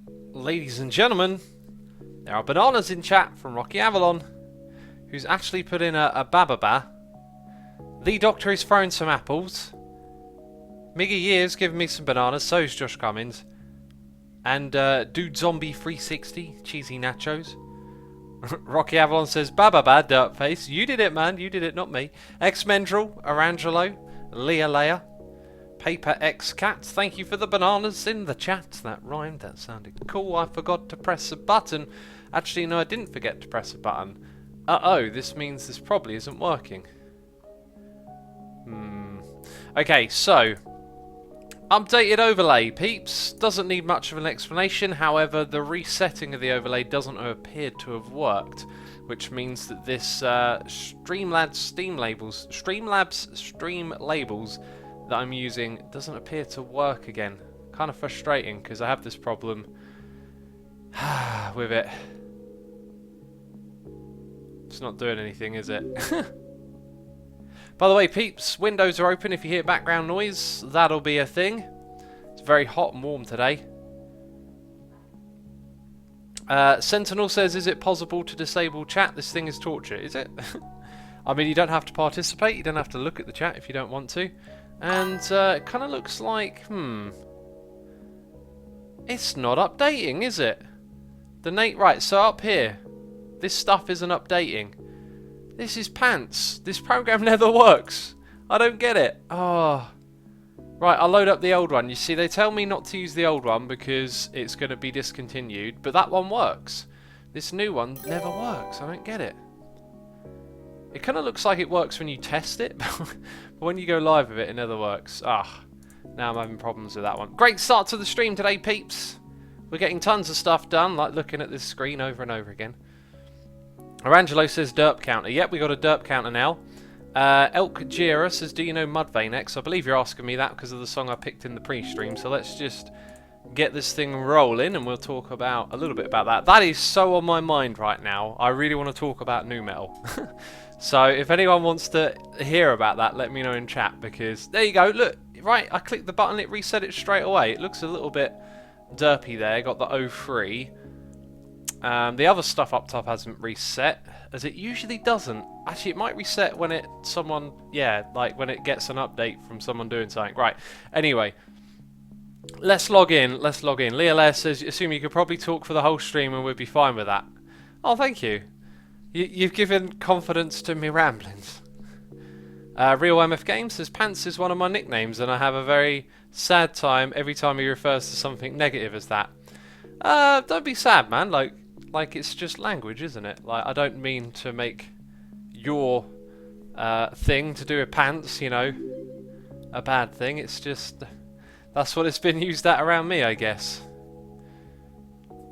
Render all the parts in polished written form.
Ladies and gentlemen, there are bananas in chat from Rocky Avalon, who's actually put in a bababa. The Doctor is throwing some apples. Miggy Year's giving me some bananas, so is Josh Cummins. And Dude Zombie 360, cheesy nachos. Rocky Avalon says, bababa, dirtface. You did it, man. You did it, not me. X-Mendril, Arangelo, Leia. Paper X Cat, thank you for the bananas in the chat. That rhymed, that sounded cool. I forgot to press a button. Actually, no, I didn't forget to press a button. Uh-oh, this means this probably isn't working. Okay, so updated overlay, peeps. Doesn't need much of an explanation. However, the resetting of the overlay doesn't appear to have worked, which means that this Streamlabs Stream Labels that I'm using doesn't appear to work again. Kind of frustrating because I have this problem with it. It's not doing anything, is it? By the way, peeps, windows are open. If you hear background noise, that'll be a thing. It's very hot and warm today. Sentinel says, is it possible to disable chat? This thing is torture, is it? I mean, you don't have to participate. You don't have to look at the chat if you don't want to. And it kind of looks like, it's not updating, is it? Right, so up here, this stuff isn't updating. This is pants. This program never works. I don't get it. Oh. Right, I'll load up the old one. You see, they tell me not to use the old one because it's going to be discontinued, but that one works. This new one never works. I don't get it. It kind of looks like it works when you test it, but when you go live with it, it never works. Now I'm having problems with that one. Great start to the stream today, peeps. We're getting tons of stuff done, like looking at this screen over and over again. Arangelo says derp counter. Yep, we got a derp counter now. Elk Jira says, do you know Mudvayne X? I believe you're asking me that because of the song I picked in the pre-stream, so let's just get this thing rolling and we'll talk about a little bit about that. That is so on my mind right now. I really want to talk about nu metal. So if anyone wants to hear about that, let me know in chat, because there you go, look, right, I clicked the button, it reset it straight away. It looks a little bit derpy there, got the 03. The other stuff up top hasn't reset, as it usually doesn't. Actually, it might reset when when it gets an update from someone doing something. Right, anyway, let's log in. Leah Lair says, assume you could probably talk for the whole stream and we'd be fine with that. Oh, thank you. You've given confidence to me ramblings. Real MF Games says, Pants is one of my nicknames and I have a very sad time every time he refers to something negative as that. Don't be sad, man. Like it's just language, isn't it? Like, I don't mean to make your thing to do with pants, you know, a bad thing. It's just, that's what it's been used at around me, I guess.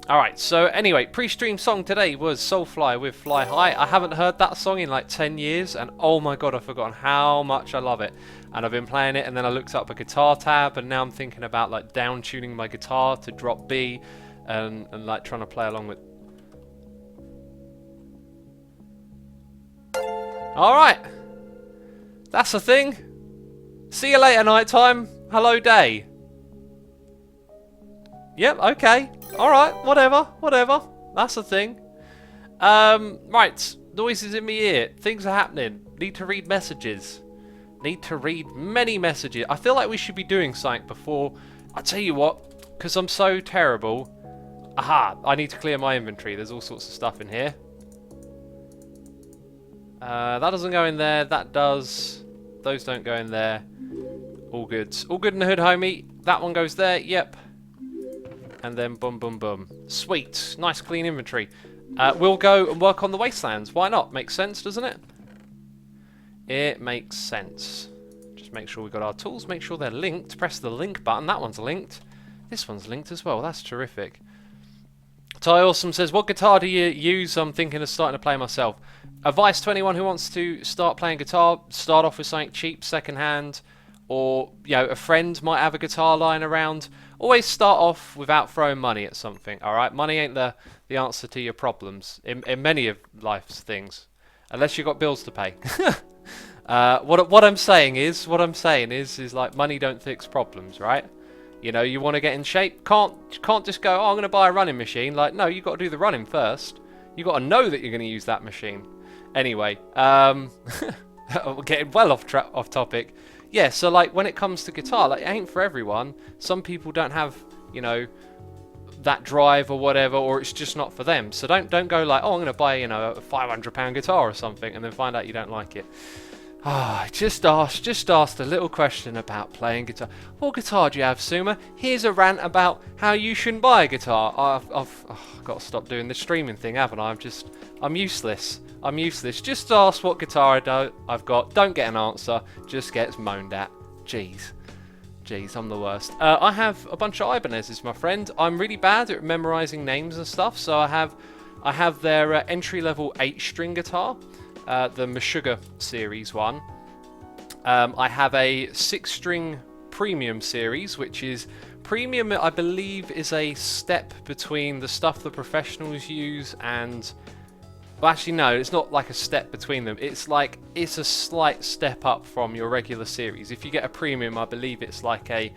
Alright, so anyway, pre-stream song today was Soulfly with Fly High. I haven't heard that song in like 10 years, and oh my god, I've forgotten how much I love it. And I've been playing it, and then I looked up a guitar tab, and now I'm thinking about like down-tuning my guitar to drop B, and like trying to play along with... Alright, that's a thing. See you later, nighttime. Hello, day. Yep, okay. Alright, whatever. That's a thing. Right, noises in my ear. Things are happening. Need to read messages. Need to read many messages. I feel like we should be doing something before... I tell you what, because I'm so terrible. Aha, I need to clear my inventory. There's all sorts of stuff in here. That doesn't go in there. That does. Those don't go in there. All good. All good in the hood, homie. That one goes there. Yep. And then boom, boom, boom. Sweet. Nice clean inventory. We'll go and work on the wastelands. Why not? Makes sense, doesn't it? It makes sense. Just make sure we've got our tools. Make sure they're linked. Press the link button. That one's linked. This one's linked as well. That's terrific. Ty Awesome says, what guitar do you use? I'm thinking of starting to play myself. Advice to anyone who wants to start playing guitar, start off with something cheap, second-hand, or, you know, a friend might have a guitar lying around. Always start off without throwing money at something, alright? Money ain't the answer to your problems in many of life's things, unless you've got bills to pay. What I'm saying is like, money don't fix problems, right? You know, you want to get in shape. Can't just go, oh, I'm going to buy a running machine. Like, no, you've got to do the running first. You've got to know that you're going to use that machine. Anyway, we're getting well off topic. Yeah, so like when it comes to guitar, like it ain't for everyone. Some people don't have, you know, that drive or whatever, or it's just not for them. So don't go like, oh, I'm going to buy, you know, a £500 guitar or something, and then find out you don't like it. Ah, just asked a little question about playing guitar. What guitar do you have, Suma? Here's a rant about how you shouldn't buy a guitar. I've got to stop doing the streaming thing, haven't I? I'm useless. I'm useless. Just ask what guitar I've got. Don't get an answer. Just gets moaned at. Jeez, I'm the worst. I have a bunch of Ibanez's, my friend. I'm really bad at memorizing names and stuff, so I have their entry-level 8-string guitar. The Meshuggah series one. I have a 6-string premium series, which is premium, I believe, is a step between the stuff the professionals use and, well, actually no, it's not like a step between them. It's a slight step up from your regular series. If you get a premium, I believe it's like a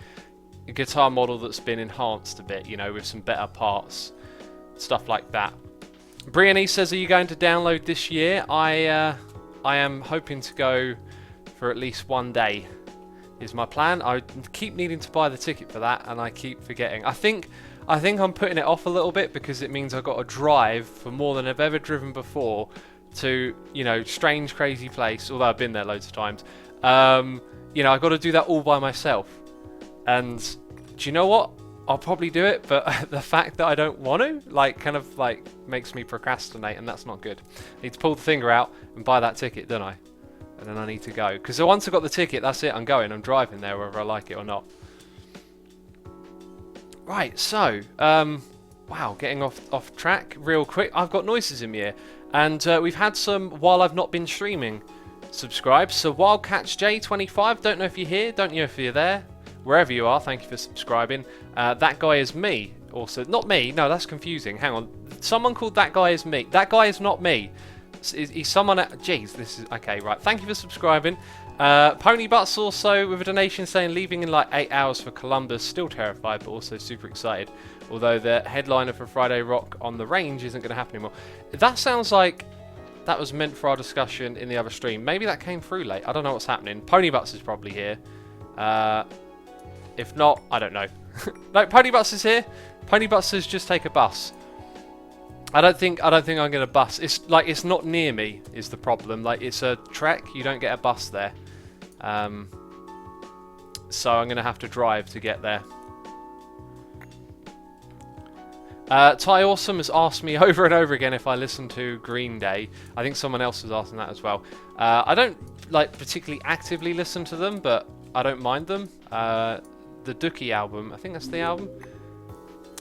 guitar model that's been enhanced a bit, you know, with some better parts, stuff like that. Brianne says, are you going to download this year? I am hoping to go for at least one day, is my plan. I keep needing to buy the ticket for that, and I keep forgetting. I think I'm putting it off a little bit because it means I've got to drive for more than I've ever driven before to, you know, strange, crazy place, although I've been there loads of times. You know, I've got to do that all by myself. And do you know what? I'll probably do it, but the fact that I don't want to, like, kind of, like, makes me procrastinate, and that's not good. I need to pull the finger out and buy that ticket, don't I? And then I need to go. Because once I've got the ticket, that's it, I'm going. I'm driving there, whether I like it or not. Right, so, wow, getting off track real quick. I've got noises in my ear. And we've had some, while I've not been streaming, subscribe. So, WildcatchJ25, don't know if you're here, don't know if you're there. Wherever you are, thank you for subscribing. That guy is me. Also, not me. No, that's confusing. Hang on. Someone called that guy is me. That guy is not me. He's someone. Jeez, this is okay. Right. Thank you for subscribing. Pony Butts also with a donation saying leaving in like 8 hours for Columbus. Still terrified, but also super excited. Although the headliner for Friday Rock on the Range isn't going to happen anymore. That sounds like that was meant for our discussion in the other stream. Maybe that came through late. I don't know what's happening. Pony Butts is probably here. If not, I don't know. No, Pony Butts is here. Pony Butts says just take a bus. I don't think I'm gonna bus. It's like it's not near me is the problem. Like it's a trek. You don't get a bus there. So I'm gonna have to drive to get there. Ty Awesome has asked me over and over again if I listen to Green Day. I think someone else was asking that as well. I don't like particularly actively listen to them, but I don't mind them. The Dookie album, I think that's the album.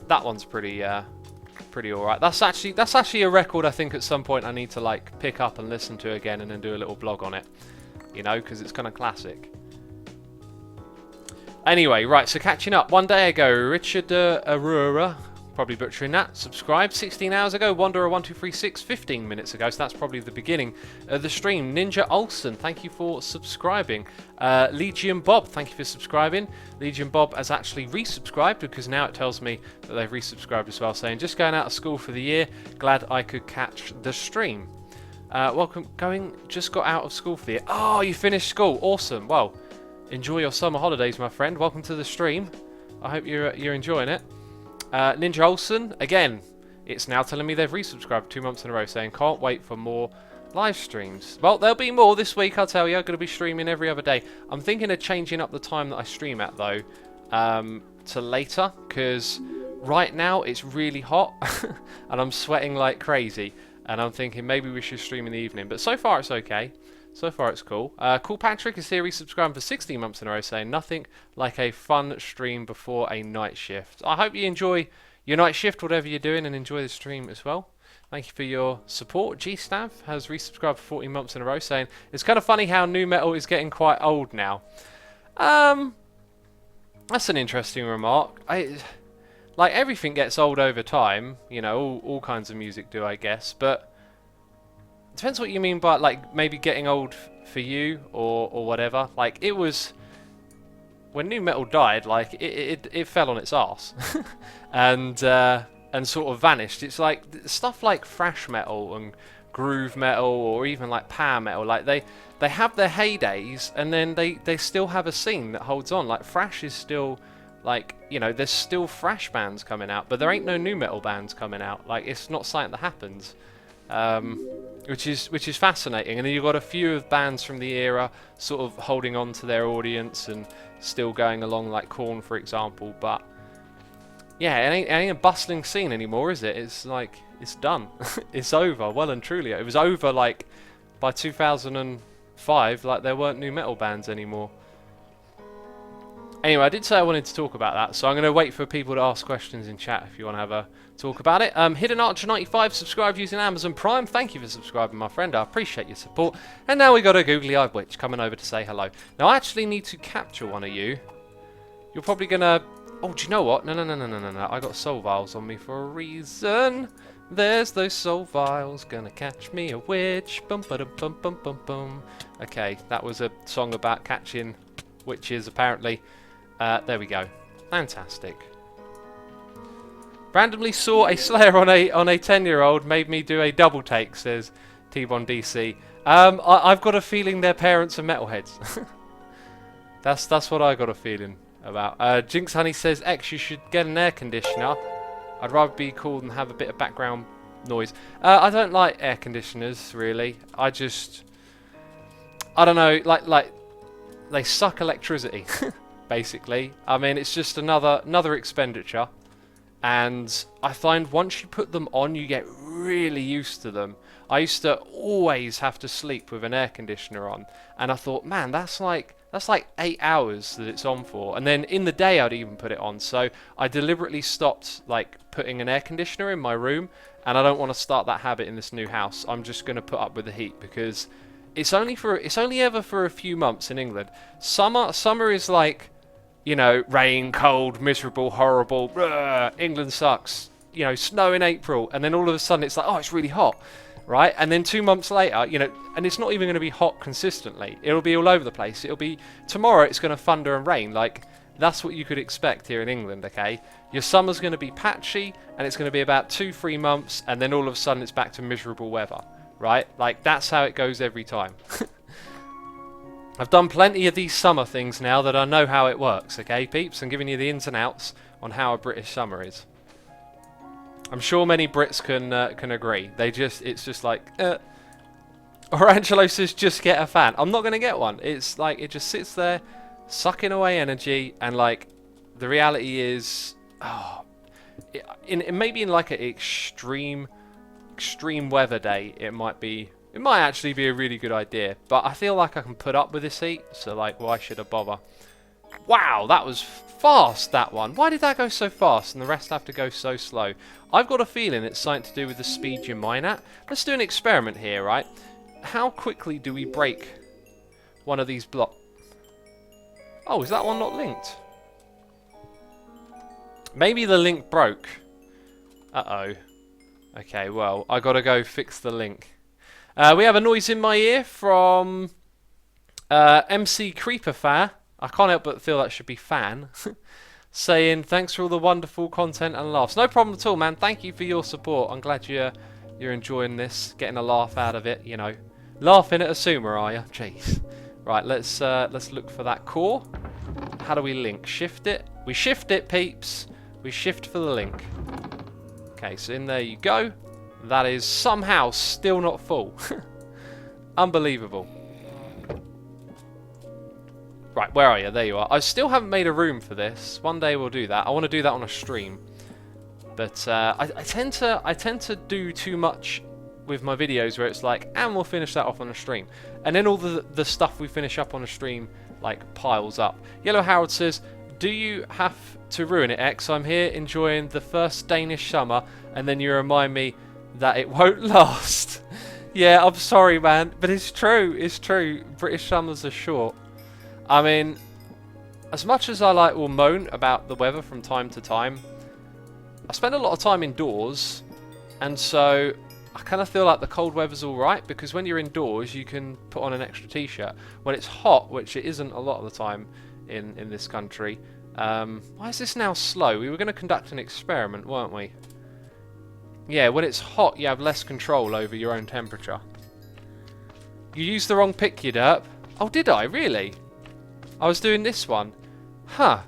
That one's pretty alright. That's actually a record I think at some point I need to like pick up and listen to again and then do a little blog on it. You know, because it's kind of classic. Anyway, right, so catching up. One day ago, Richard Aurora, probably butchering that, subscribed 16 hours ago. Wanderer1236, 15 minutes ago, so that's probably the beginning of the stream. Ninja Olsen, thank you for subscribing. Legion Bob, thank you for subscribing. Legion Bob has actually resubscribed because now it tells me that they've resubscribed as well, saying just going out of school for the year, glad I could catch the stream. Welcome, just got out of school for the year. Oh, you finished school, awesome. Well, enjoy your summer holidays, my friend. Welcome to the stream. I hope you're enjoying it. Ninja Olsen, again, it's now telling me they've resubscribed 2 months in a row, saying can't wait for more live streams. Well, there'll be more this week, I'll tell you. I'm going to be streaming every other day. I'm thinking of changing up the time that I stream at, though, to later, because right now it's really hot, and I'm sweating like crazy, and I'm thinking maybe we should stream in the evening, but so far it's okay. So far it's cool. Cool Patrick is here resubscribing for 16 months in a row, saying nothing like a fun stream before a night shift. I hope you enjoy your night shift, whatever you're doing, and enjoy the stream as well. Thank you for your support. G-Stav has resubscribed for 14 months in a row, saying it's kind of funny how nu metal is getting quite old now. That's an interesting remark. Like everything gets old over time, you know, all kinds of music do, I guess, but it depends what you mean by, like, maybe getting old for you or whatever. Like, it was when nu metal died, like it fell on its arse, and sort of vanished. It's like stuff like thrash metal and groove metal, or even like power metal. Like they have their heydays, and then they still have a scene that holds on. Like thrash is still, like, you know, there's still thrash bands coming out, but there ain't no nu metal bands coming out. Like, it's not something that happens. Which is fascinating. And then you've got a few of bands from the era sort of holding on to their audience and still going along, like Korn, for example. But yeah, it ain't a bustling scene anymore, is it? It's like, it's done. It's over, well and truly. It was over, like, by 2005, like, there weren't nu metal bands anymore. Anyway, I did say I wanted to talk about that, so I'm going to wait for people to ask questions in chat if you want to have a talk about it. Hidden Archer 95 subscribed using Amazon Prime. Thank you for subscribing, my friend. I appreciate your support. And now we got a googly-eyed witch coming over to say hello. Now, I actually need to capture one of you. You're probably going to... Oh, do you know what? No. I got soul vials on me for a reason. There's those soul vials gonna catch me a witch. Bum ba bum bum bum bum. Okay, that was a song about catching witches, apparently. There we go. Fantastic. Randomly saw a Slayer on a 10-year-old, made me do a double take, says T-Bon DC. I've got a feeling their parents are metalheads. That's what I got a feeling about. Jinx Honey says, X, you should get an air conditioner. I'd rather be cool than have a bit of background noise. I don't like air conditioners, really. I don't know, like they suck electricity, basically. I mean, it's just another expenditure. And I find once you put them on, you get really used to them. I used to always have to sleep with an air conditioner on, and I thought, man, that's like 8 hours that it's on for. And then in the day, I'd even put it on. So I deliberately stopped, like, putting an air conditioner in my room, and I don't want to start that habit in this new house. I'm just going to put up with the heat because it's only ever for a few months in England. Summer is like, you know, rain, cold, miserable, horrible. England sucks. You know, snow in April, and then all of a sudden it's like, oh, it's really hot, right? And then 2 months later, you know, and it's not even going to be hot consistently. It'll be all over the place. It'll be tomorrow. It's going to thunder and rain. Like, that's what you could expect here in England. Okay, your summer's going to be patchy, and it's going to be about 2-3 months, and then all of a sudden it's back to miserable weather, right? Like, that's how it goes every time. I've done plenty of these summer things now that I know how it works, okay, peeps? I'm giving you the ins and outs on how a British summer is. I'm sure many Brits can agree. It's just like, Or Angelo says, just get a fan. I'm not going to get one. It's like, it just sits there, sucking away energy, and like, the reality is, maybe in like an extreme weather day, it might actually be a really good idea, but I feel like I can put up with this heat, so like, why should I bother? Wow, that was fast, that one. Why did that go so fast and the rest have to go so slow? I've got a feeling it's something to do with the speed you mine at. Let's do an experiment here, right? How quickly do we break one of these blocks? Oh, is that one not linked? Maybe the link broke. Uh-oh. Okay, well, I gotta go fix the link. We have a noise in my ear from MC Creeper Fan. I can't help but feel that should be fan. Saying, thanks for all the wonderful content and laughs. No problem at all, man. Thank you for your support. I'm glad you're enjoying this, getting a laugh out of it, you know. Laughing at a sumo, are you? Jeez. Right, let's look for that core. How do we link? Shift it. We shift it, peeps. We shift for the link. Okay, so in there you go. That is somehow still not full. Unbelievable. Right, where are you? There you are. I still haven't made a room for this. One day we'll do that. I want to do that on a stream. But I tend to do too much with my videos where it's like, and we'll finish that off on a stream. And then all the stuff we finish up on a stream, like, piles up. Yellow Harold says, do you have to ruin it, X? I'm here enjoying the first Danish summer, and then you remind me that it won't last. Yeah, I'm sorry, man, but it's true. It's true. British summers are short. I mean, as much as I will moan about the weather from time to time, I spend a lot of time indoors, and so I kind of feel like the cold weather's alright, because when you're indoors you can put on an extra t-shirt. When it's hot, which it isn't a lot of the time, in this country. Why is this now slow? We were going to conduct an experiment, weren't we? Yeah, when it's hot, you have less control over your own temperature. You used the wrong pick, you derp. Oh, did I? Really? I was doing this one. Huh.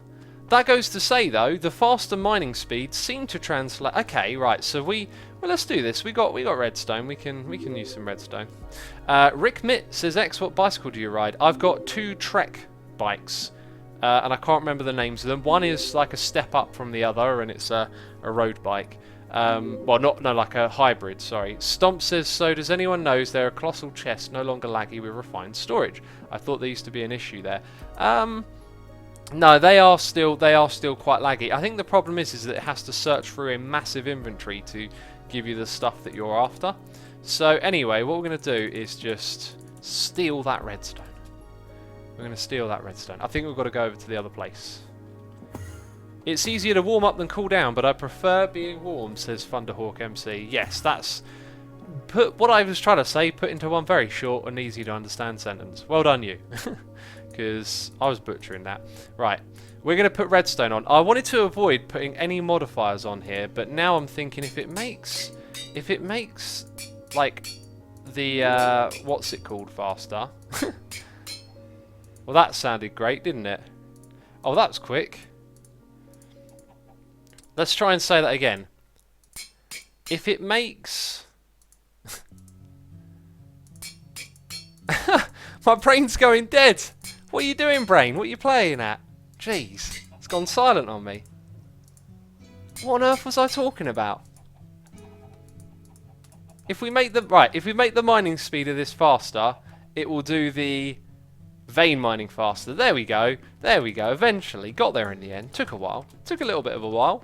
That goes to say, though, the faster mining speeds seem to translate... Okay, right, so well, let's do this. We got redstone. We can use some redstone. Rick Mitt says, X, what bicycle do you ride? I've got 2 Trek bikes. And I can't remember the names of them. One is like a step up from the other, and it's a road bike. Well, like a hybrid, sorry. Stomp says, so does anyone knows they're a colossal chest, no longer laggy with refined storage? I thought there used to be an issue there. No, they are still quite laggy. I think the problem is that it has to search through a massive inventory to give you the stuff that you're after. So anyway, what we're going to do is just steal that redstone. We're going to steal that redstone. I think we've got to go over to the other place. It's easier to warm up than cool down, but I prefer being warm, says Thunderhawk MC. Yes, that's... Put what I was trying to say, put into one very short and easy to understand sentence. Well done, you. Because I was butchering that. Right, we're going to put redstone on. I wanted to avoid putting any modifiers on here, but now I'm thinking if it makes like the what's it called faster. Well, that sounded great, didn't it? Oh, that's quick. Let's try and say that again. If it makes... My brain's going dead. What are you doing, brain? What are you playing at? Jeez, it's gone silent on me. What on earth was I talking about? If we make the mining speed of this faster, it will do the vein mining faster. There we go. There we go. Eventually got there in the end. Took a while. Took a little bit of a while.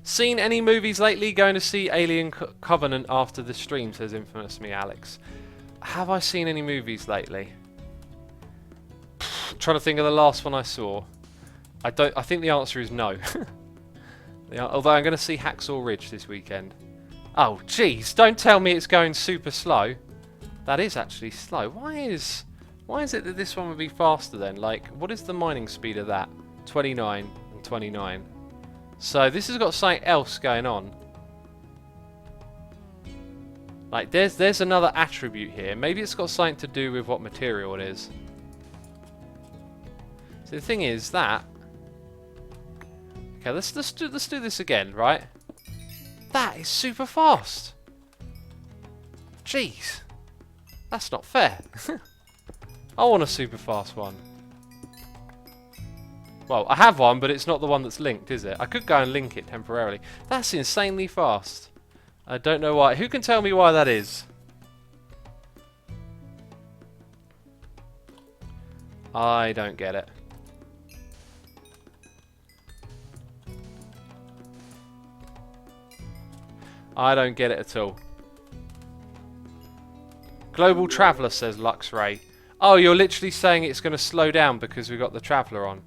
Seen any movies lately? Going to see Alien Covenant after the stream, says Infamous Me Alex. Have I seen any movies lately? Trying to think of the last one I saw. I think the answer is no. Although I'm going to see Hacksaw Ridge this weekend. Oh, jeez! Don't tell me it's going super slow. That is actually slow. Why is it that this one would be faster then? Like, what is the mining speed of that? 29 and 29. So this has got something else going on. Like, there's another attribute here. Maybe it's got something to do with what material it is. So the thing is that... Okay, let's do this again, right? That is super fast. Jeez. That's not fair. I want a super fast one. Well, I have one, but it's not the one that's linked, is it? I could go and link it temporarily. That's insanely fast. I don't know why. Who can tell me why that is? I don't get it. I don't get it at all. Global Traveller, says Luxray. Oh, you're literally saying it's going to slow down because we've got the Traveller on.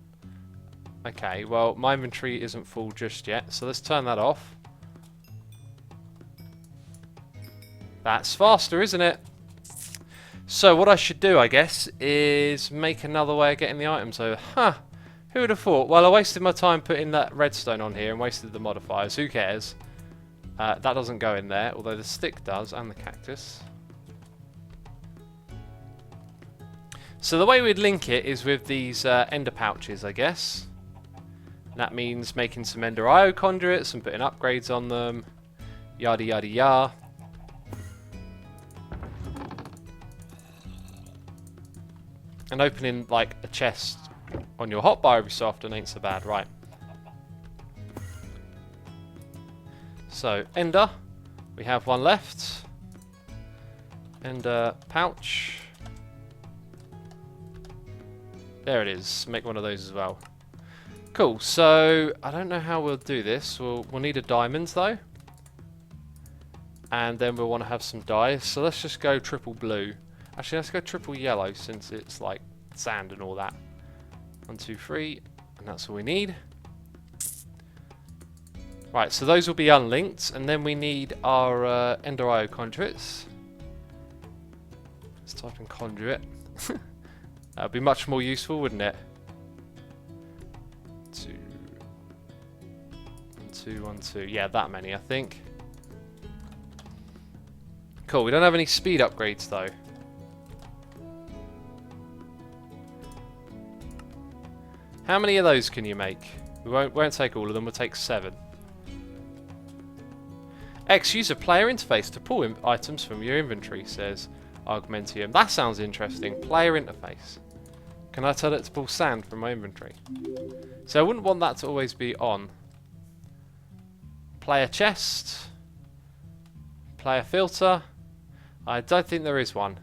Okay, well, my inventory isn't full just yet, so let's turn that off. That's faster, isn't it? So what I should do, I guess, is make another way of getting the items over. Huh, who would have thought? Well, I wasted my time putting that redstone on here and wasted the modifiers. Who cares? That doesn't go in there, although the stick does, and the cactus. So the way we'd link it is with these ender pouches, I guess. That means making some ender IO conduits and putting upgrades on them. Yada yada yada. And opening like a chest on your hotbar every so often ain't so bad, right? So, ender. We have one left. Ender pouch. There it is. Make one of those as well. Cool. So I don't know how we'll do this. We'll need a diamond though, and then we'll want to have some dye. So let's just go triple blue. Actually, let's go triple yellow since it's like sand and all that. 1, 2, 3, and that's all we need. Right. So those will be unlinked, and then we need our Ender IO conduits. Let's type in conduit. That would be much more useful, wouldn't it? 2, 1, 2, 1, 2. Yeah, that many, I think. Cool. We don't have any speed upgrades though. How many of those can you make? We won't take all of them. We'll take 7. X, use a player interface to pull items from your inventory, says Augmentium. That sounds interesting. Player interface. Can I tell it to pull sand from my inventory? So I wouldn't want that to always be on. Player chest. Player filter. I don't think there is one.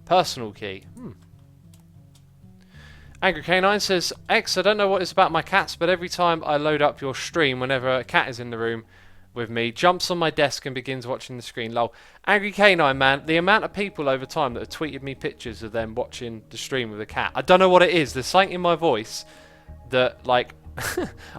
Personal key. Angry Canine says, X, I don't know what it's about my cats, but every time I load up your stream, whenever a cat is in the room with me, jumps on my desk and begins watching the screen. Lol. Angry Canine, man, the amount of people over time that have tweeted me pictures of them watching the stream with a cat. I don't know what it is. There's something in my voice that, like,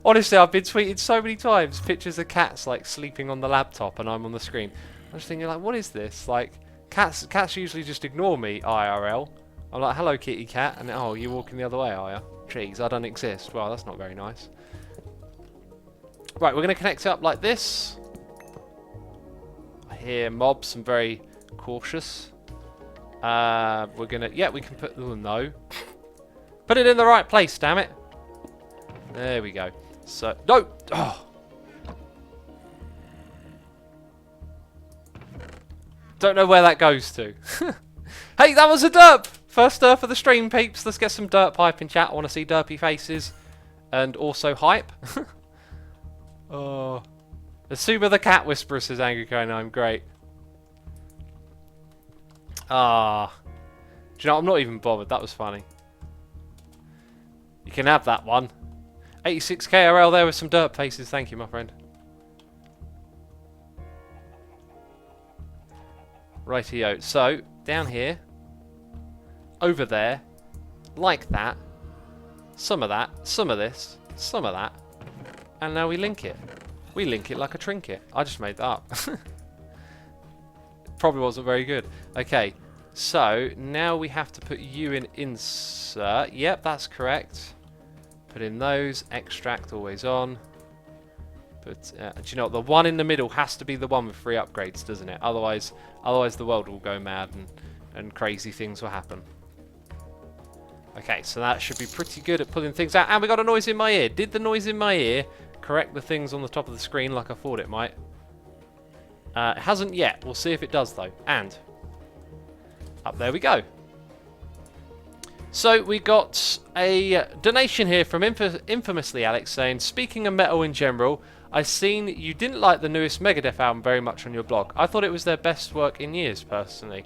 honestly, I've been tweeted so many times pictures of cats, like, sleeping on the laptop and I'm on the screen. I'm just thinking, like, what is this? Like, cats usually just ignore me, IRL. I'm like, hello, kitty cat, and oh, you're walking the other way, are you? Jeez, I don't exist. Well, that's not very nice. Right, we're going to connect it up like this. I hear mobs. I'm very cautious. We're going to... Yeah, we can put... Oh, no. Put it in the right place, damn it. There we go. So... No! Oh! Don't know where that goes to. Hey, that was a derp! First derp for the stream, peeps. Let's get some derp hype in chat. I want to see derpy faces. And also hype. Oh. Asuma the Cat Whisperer, says Angry Conan. I'm great. Ah. Do you know, I'm not even bothered. That was funny. You can have that one. 86 KRL there with some derp faces. Thank you, my friend. Rightio. So, down here. Over there. Like that. Some of that. Some of this. Some of that. And now we link it. We link it like a trinket. I just made that up. Probably wasn't very good. Okay. So, now we have to put you in insert. Yep, that's correct. Put in those. Extract always on. But do you know what? The one in the middle has to be the one with free upgrades, doesn't it? Otherwise the world will go mad and crazy things will happen. Okay, so that should be pretty good at pulling things out. And we got a noise in my ear. Did the noise in my ear correct the things on the top of the screen like I thought it might? It hasn't yet. We'll see if it does, though. And up there we go. So we got a donation here from Infamously Alex saying, speaking of metal in general, I've seen you didn't like the newest Megadeth album very much on your blog. I thought it was their best work in years, personally.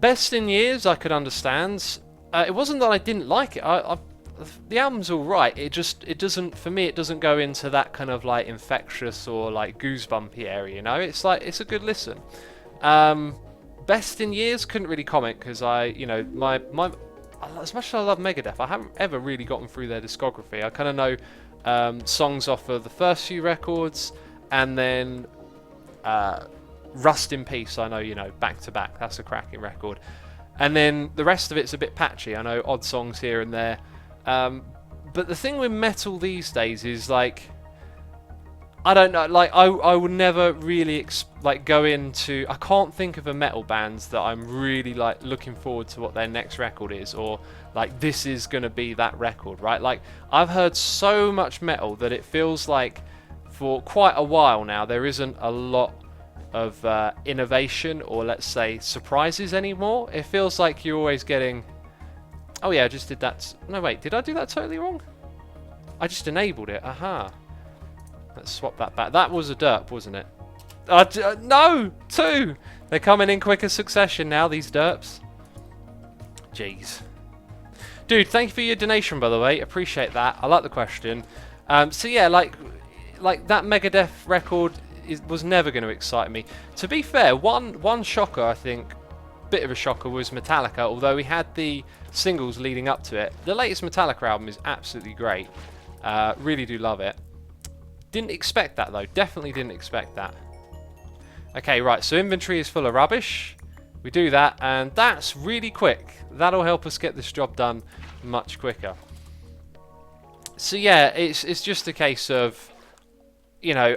Best in years, I could understand. It wasn't that I didn't like it. The album's all right. It doesn't, for me, it doesn't go into that kind of like infectious or like goosebumpy area. You know, it's like it's a good listen. Best in years, couldn't really comment because you know, my as much as I love Megadeth, I haven't ever really gotten through their discography. I kind of know songs off of the first few records, and then Rust in Peace, I know, you know, back to back. That's a cracking record. And then the rest of it's a bit patchy. I know odd songs here and there. But the thing with metal these days is like, I don't know, like I would never really go into. I can't think of a metal band that I'm really like looking forward to what their next record is, or like this is gonna be that record, right? Like I've heard so much metal that it feels like for quite a while now there isn't a lot of innovation or let's say surprises anymore. It feels like you're always getting, oh yeah, I just did that. No wait, did I do that totally wrong? I just enabled it. Aha. Let's swap that back. That was a derp, wasn't it? No! 2! They're coming in quicker succession now, these derps. Jeez. Dude, thank you for your donation, by the way. Appreciate that. I like the question. So yeah, like that Megadeth record was never going to excite me. To be fair, one shocker, I think, bit of a shocker, was Metallica, although we had the singles leading up to it. The latest Metallica album is absolutely great. Really do love it. Didn't expect that though. Definitely didn't expect that. Okay, right. So inventory is full of rubbish. We do that, and that's really quick. That'll help us get this job done much quicker. So yeah, it's just a case of, you know,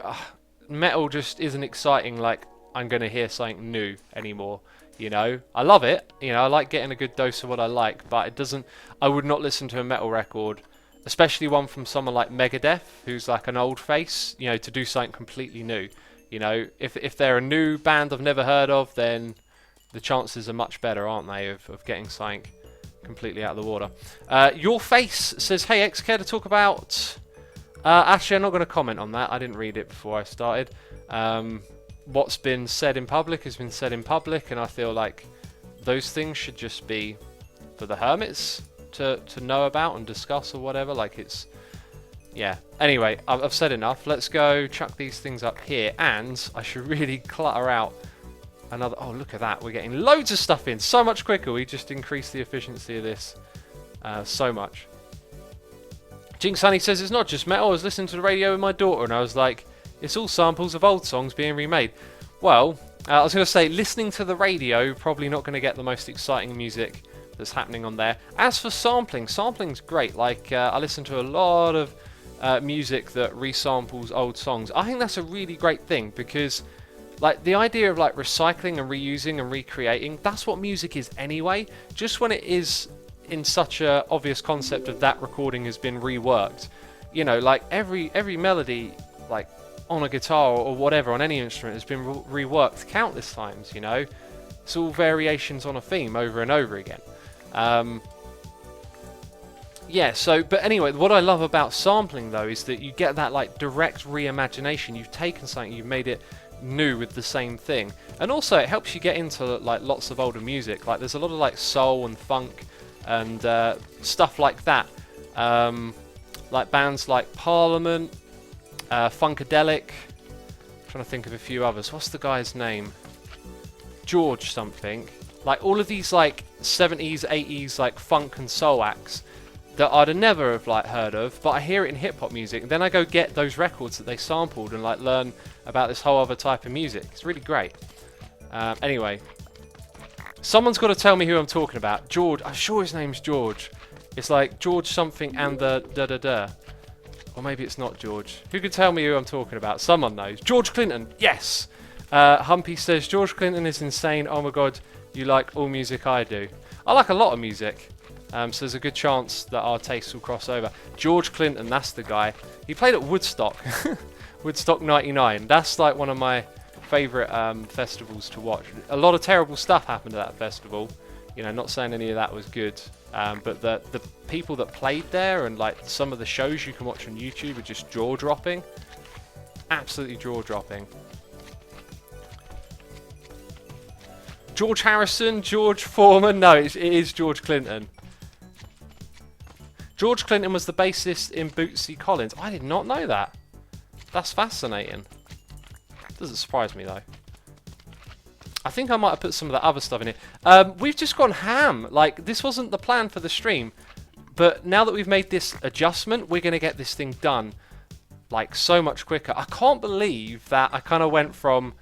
metal just isn't exciting like I'm going to hear something new anymore. You know, I love it. You know, I like getting a good dose of what I like, but it doesn't. I would not listen to a metal record, especially one from someone like Megadeth, who's like an old face. You know, to do something completely new. You know, if they're a new band I've never heard of, then the chances are much better, aren't they, of getting something completely out of the water. Your Face says, hey X, care to talk about... actually, I'm not going to comment on that. I didn't read it before I started. What's been said in public has been said in public, and I feel like those things should just be for the hermits to know about and discuss or whatever. Like, it's... yeah. Anyway, I've said enough. Let's go chuck these things up here, and I should really clutter out another... oh, look at that. We're getting loads of stuff in so much quicker. We just increased the efficiency of this so much. Jinx Honey says, it's not just metal. I was listening to the radio with my daughter, and I was like, it's all samples of old songs being remade. Well, I was going to say, listening to the radio, probably not going to get the most exciting music that's happening on there. As for sampling, sampling's great. Like, I listen to a lot of music that resamples old songs. I think that's a really great thing, because like the idea of like recycling and reusing and recreating, that's what music is anyway. Just when it is in such a obvious concept of that recording has been reworked, you know, like every melody like on a guitar or whatever on any instrument has been reworked countless times. You know, it's all variations on a theme over and over again. Yeah, so, but anyway, what I love about sampling though is that you get that like direct reimagination. You've taken something, you've made it new with the same thing, and also it helps you get into like lots of older music. Like there's a lot of like soul and funk and stuff like that, like bands like Parliament, Funkadelic. I'm trying to think of a few others. What's the guy's name? George something. Like all of these like 70s, 80s like funk and soul acts that I'd never have like heard of, but I hear it in hip hop music, and then I go get those records that they sampled and like learn about this whole other type of music. It's really great. Anyway, someone's got to tell me who I'm talking about. George, I'm sure his name's George. It's like George something and the da-da-da. Or maybe it's not George. Who could tell me who I'm talking about? Someone knows. George Clinton, yes! Humpy says, George Clinton is insane. Oh my god, you like all music I do. I like a lot of music. So there's a good chance that our tastes will cross over. George Clinton, that's the guy. He played at Woodstock. Woodstock 99. That's like one of my favourite festivals to watch. A lot of terrible stuff happened at that festival. You know, not saying any of that was good. But the people that played there and like some of the shows you can watch on YouTube are just jaw-dropping. Absolutely jaw-dropping. George Harrison, George Foreman. No, it is George Clinton. George Clinton was the bassist in Bootsy Collins. I did not know that. That's fascinating. Doesn't surprise me though. I think I might have put some of the other stuff in here. We've just gone ham. Like, this wasn't the plan for the stream, but now that we've made this adjustment, we're going to get this thing done like so much quicker. I can't believe that I kind of went from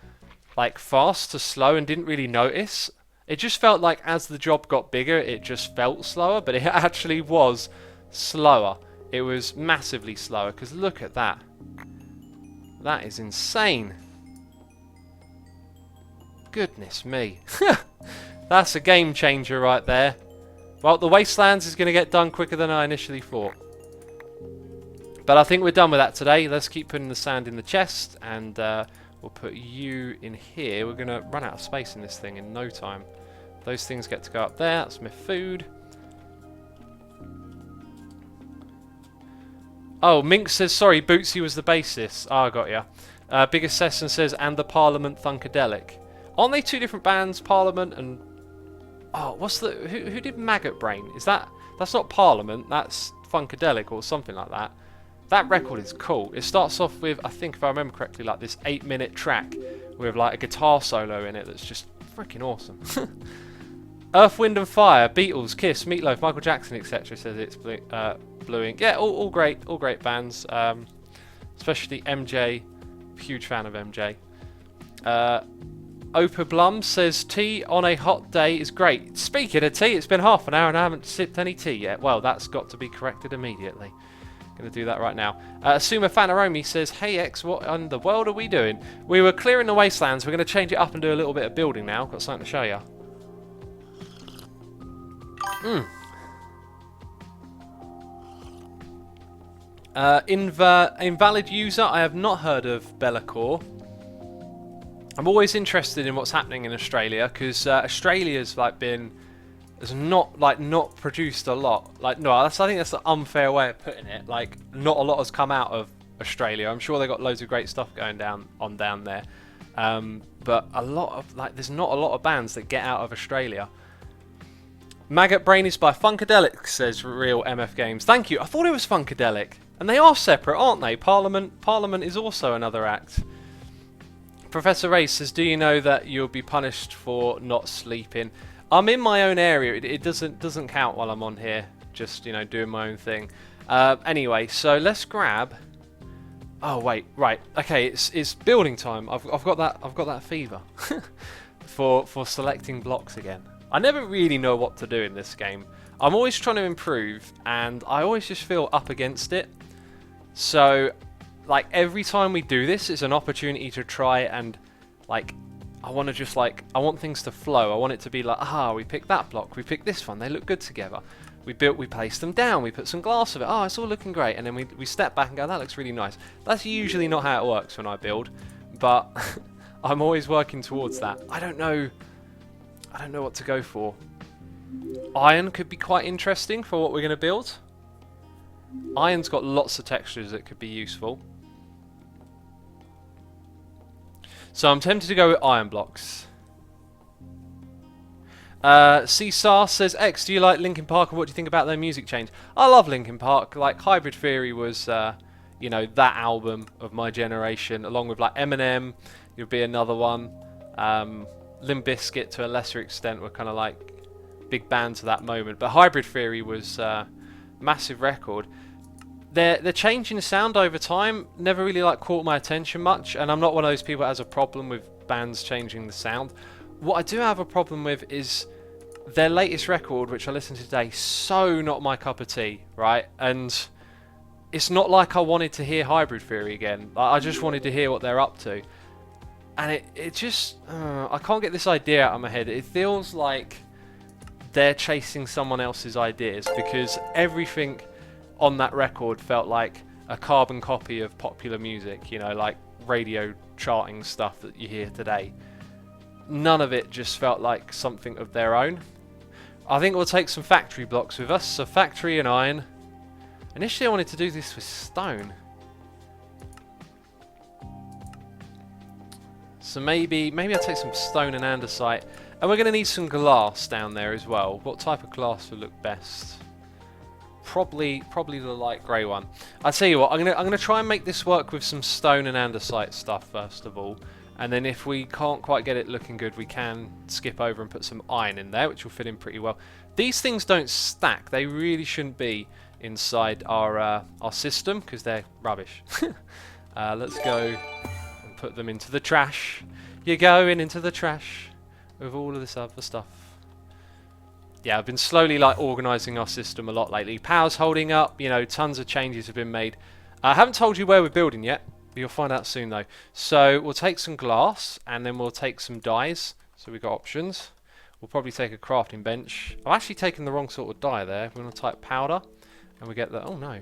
like fast to slow and didn't really notice. It just felt like as the job got bigger, it just felt slower, but it actually was slower. It was massively slower, because look at that. That is insane. Goodness me. That's a game changer right there. Well, the Wastelands is going to get done quicker than I initially thought. But I think we're done with that today. Let's keep putting the sand in the chest, and we'll put you in here. We're going to run out of space in this thing in no time. Those things get to go up there. That's my food. Oh, Mink says, sorry, Bootsy was the bassist. Oh, I got ya. Big Assassin says, and the Parliament Thunkadelic. Aren't they two different bands, Parliament and... oh, what's the... Who did Maggot Brain? Is that... that's not Parliament, that's Funkadelic or something like that. That record is cool. It starts off with, I think if I remember correctly, like this 8-minute track with like a guitar solo in it that's just freaking awesome. Earth, Wind and Fire, Beatles, Kiss, Meatloaf, Michael Jackson, etc. says it's Blue Ink. Yeah, all great bands. Especially MJ. Huge fan of MJ. Opa Blum says tea on a hot day is great. Speaking of tea, it's been half an hour and I haven't sipped any tea yet. Well, that's got to be corrected immediately. Going to do that right now. Asuma Fanaromi says, hey X, what in the world are we doing? We were clearing the wastelands. We're going to change it up and do a little bit of building now. Got something to show you. Invalid user, I have not heard of Bellacore. I'm always interested in what's happening in Australia because Australia's not produced a lot. Like no, I think that's an unfair way of putting it. Like not a lot has come out of Australia. I'm sure they got loads of great stuff going down there, but a lot of there's not a lot of bands that get out of Australia. Maggot Brain is by Funkadelic, says Real MF Games. Thank you. I thought it was Funkadelic, and they are separate, aren't they? Parliament is also another act. Professor Ray says, do you know that you'll be punished for not sleeping? I'm in my own area. It doesn't count while I'm on here. Just doing my own thing. Anyway, so let's grab. Oh wait, right. Okay, it's building time. I've got that fever for selecting blocks again. I never really know what to do in this game. I'm always trying to improve, and I always just feel up against it. So. Like every time we do this, it's an opportunity to try and I want things to flow. I want it to be like, we picked that block, we picked this one, they look good together. We placed them down, we put some glass of it, it's all looking great, and then we step back and go, that looks really nice. That's usually not how it works when I build, but I'm always working towards that. I don't know what to go for. Iron could be quite interesting for what we're going to build. Iron's got lots of textures that could be useful. So I'm tempted to go with iron blocks. Cesar says, X, do you like Linkin Park and what do you think about their music change? I love Linkin Park. Like Hybrid Theory was, that album of my generation, along with like Eminem, would be another one. Limp Bizkit to a lesser extent were kind of like big bands of that moment. But Hybrid Theory was massive record. They're changing the sound over time. Never really caught my attention much, and I'm not one of those people that has a problem with bands changing the sound. What I do have a problem with is their latest record, which I listened to today. So not my cup of tea, right? And it's not like I wanted to hear Hybrid Theory again. I just wanted to hear what they're up to, and it just I can't get this idea out of my head. It feels like they're chasing someone else's ideas because everything on that record felt like a carbon copy of popular music, like radio charting stuff that you hear today. None of it just felt like something of their own. I think we'll take some factory blocks with us, so factory and iron. Initially I wanted to do this with stone. So maybe I'll take some stone and andesite. And we're going to need some glass down there as well. What type of glass will look best? Probably the light grey one. I'll tell you what, I'm gonna try and make this work with some stone and andesite stuff first of all, and then if we can't quite get it looking good, we can skip over and put some iron in there, which will fit in pretty well. These things don't stack; they really shouldn't be inside our system because they're rubbish. Let's go and put them into the trash. You're going into the trash with all of this other stuff. Yeah, I've been slowly organising our system a lot lately. Power's holding up, tons of changes have been made. I haven't told you where we're building yet. You'll find out soon though. So we'll take some glass and then we'll take some dyes. So we've got options. We'll probably take a crafting bench. I've actually taken the wrong sort of dye there. We're going to type powder and we get the, oh no.